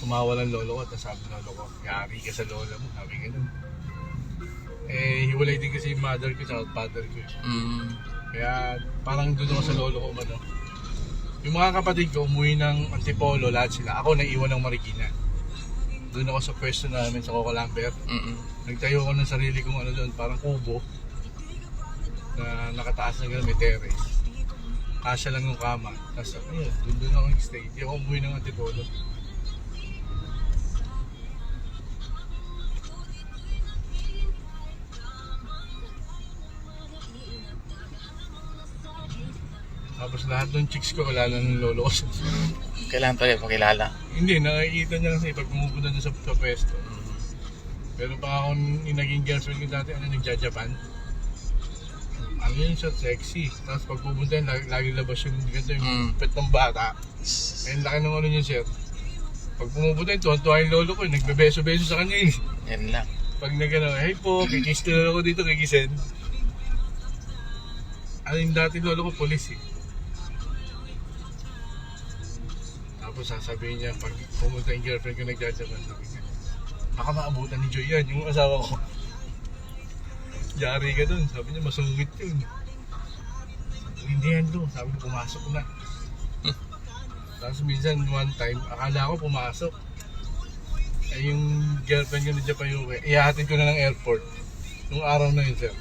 Tumawa lang lolo ko, tapos sabi ng lolo ko, yari ka sa lola mo, sabi ganun. Hiwalay din kasi yung mother ko sa father ko eh. Kaya parang doon ako sa lolo ko umano. Yung mga kapatid ko umuwi ng Antipolo, lahat sila. Ako naiwan ng Marikina. Doon ako sa pwesto namin sa Coco Lambert. Nagtayo ako ng sarili kong ano doon, parang kubo. Na nakataas na gano'n, may terrace. Kasya lang yung kama. Tapos ayun, doon ako nag-stay. Hindi ako umuwi ng Antipolo. Tapos lahat ng chicks ko, kilala ng lolo ko. Kailangan talaga pakilala. Hindi, nakikita niya kasi pag pumupunta niya sa pwesto. Pero pa ako naging girlfriend ko dati, nagja-Japan. Ano yun siya, sexy. Tapos pag pupunta yun, lagi labas yung ganito yung pet ng bata. Ayun, laki ng ano yun, sir. Pag pumupunta yun, tuwan-tuwa yung lolo ko, nagbebeso-beso sa kanya yun. Yan lang. Pag nagano, hey po, kikiss na ako dito, kikisen. Ano yung dati lolo ko, police eh. Tapos sasabihin niya, pag pumunta yung girlfriend ko nagja-Japan, sabi niya, baka maabutan ni Joy yan, yung asawa ko. Yari ka dun, sabi niya, masungit yun. Hindi yan doon, sabi niya, pumasok na. Tapos minsan, one time, akala ko pumasok. Yung girlfriend ko na Japan yung ihahatid ko na ng airport. Nung araw na yun, sir.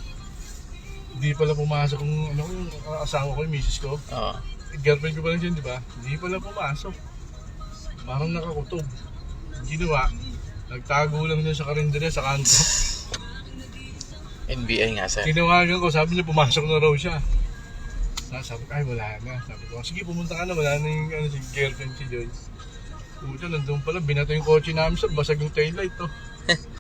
Hindi pala pumasok yung, yung asawa ko, yung misis ko. Oo. Girlfriend ko pa lang dyan, di ba? Hindi pala pumasok. Parang nakakutob. Ginawa, nagtago lang dyan sa karinderya sa kanto. NBI nga sir. Tinawagan ko, sabi niya pumasok na raw siya. Sabi ko, ay wala na. Sabi ko, sige pumunta ka na, wala na yung si girlfriend si Joy. Puta, nandun pala, binato yung kotse namin sa basag yung taillight to.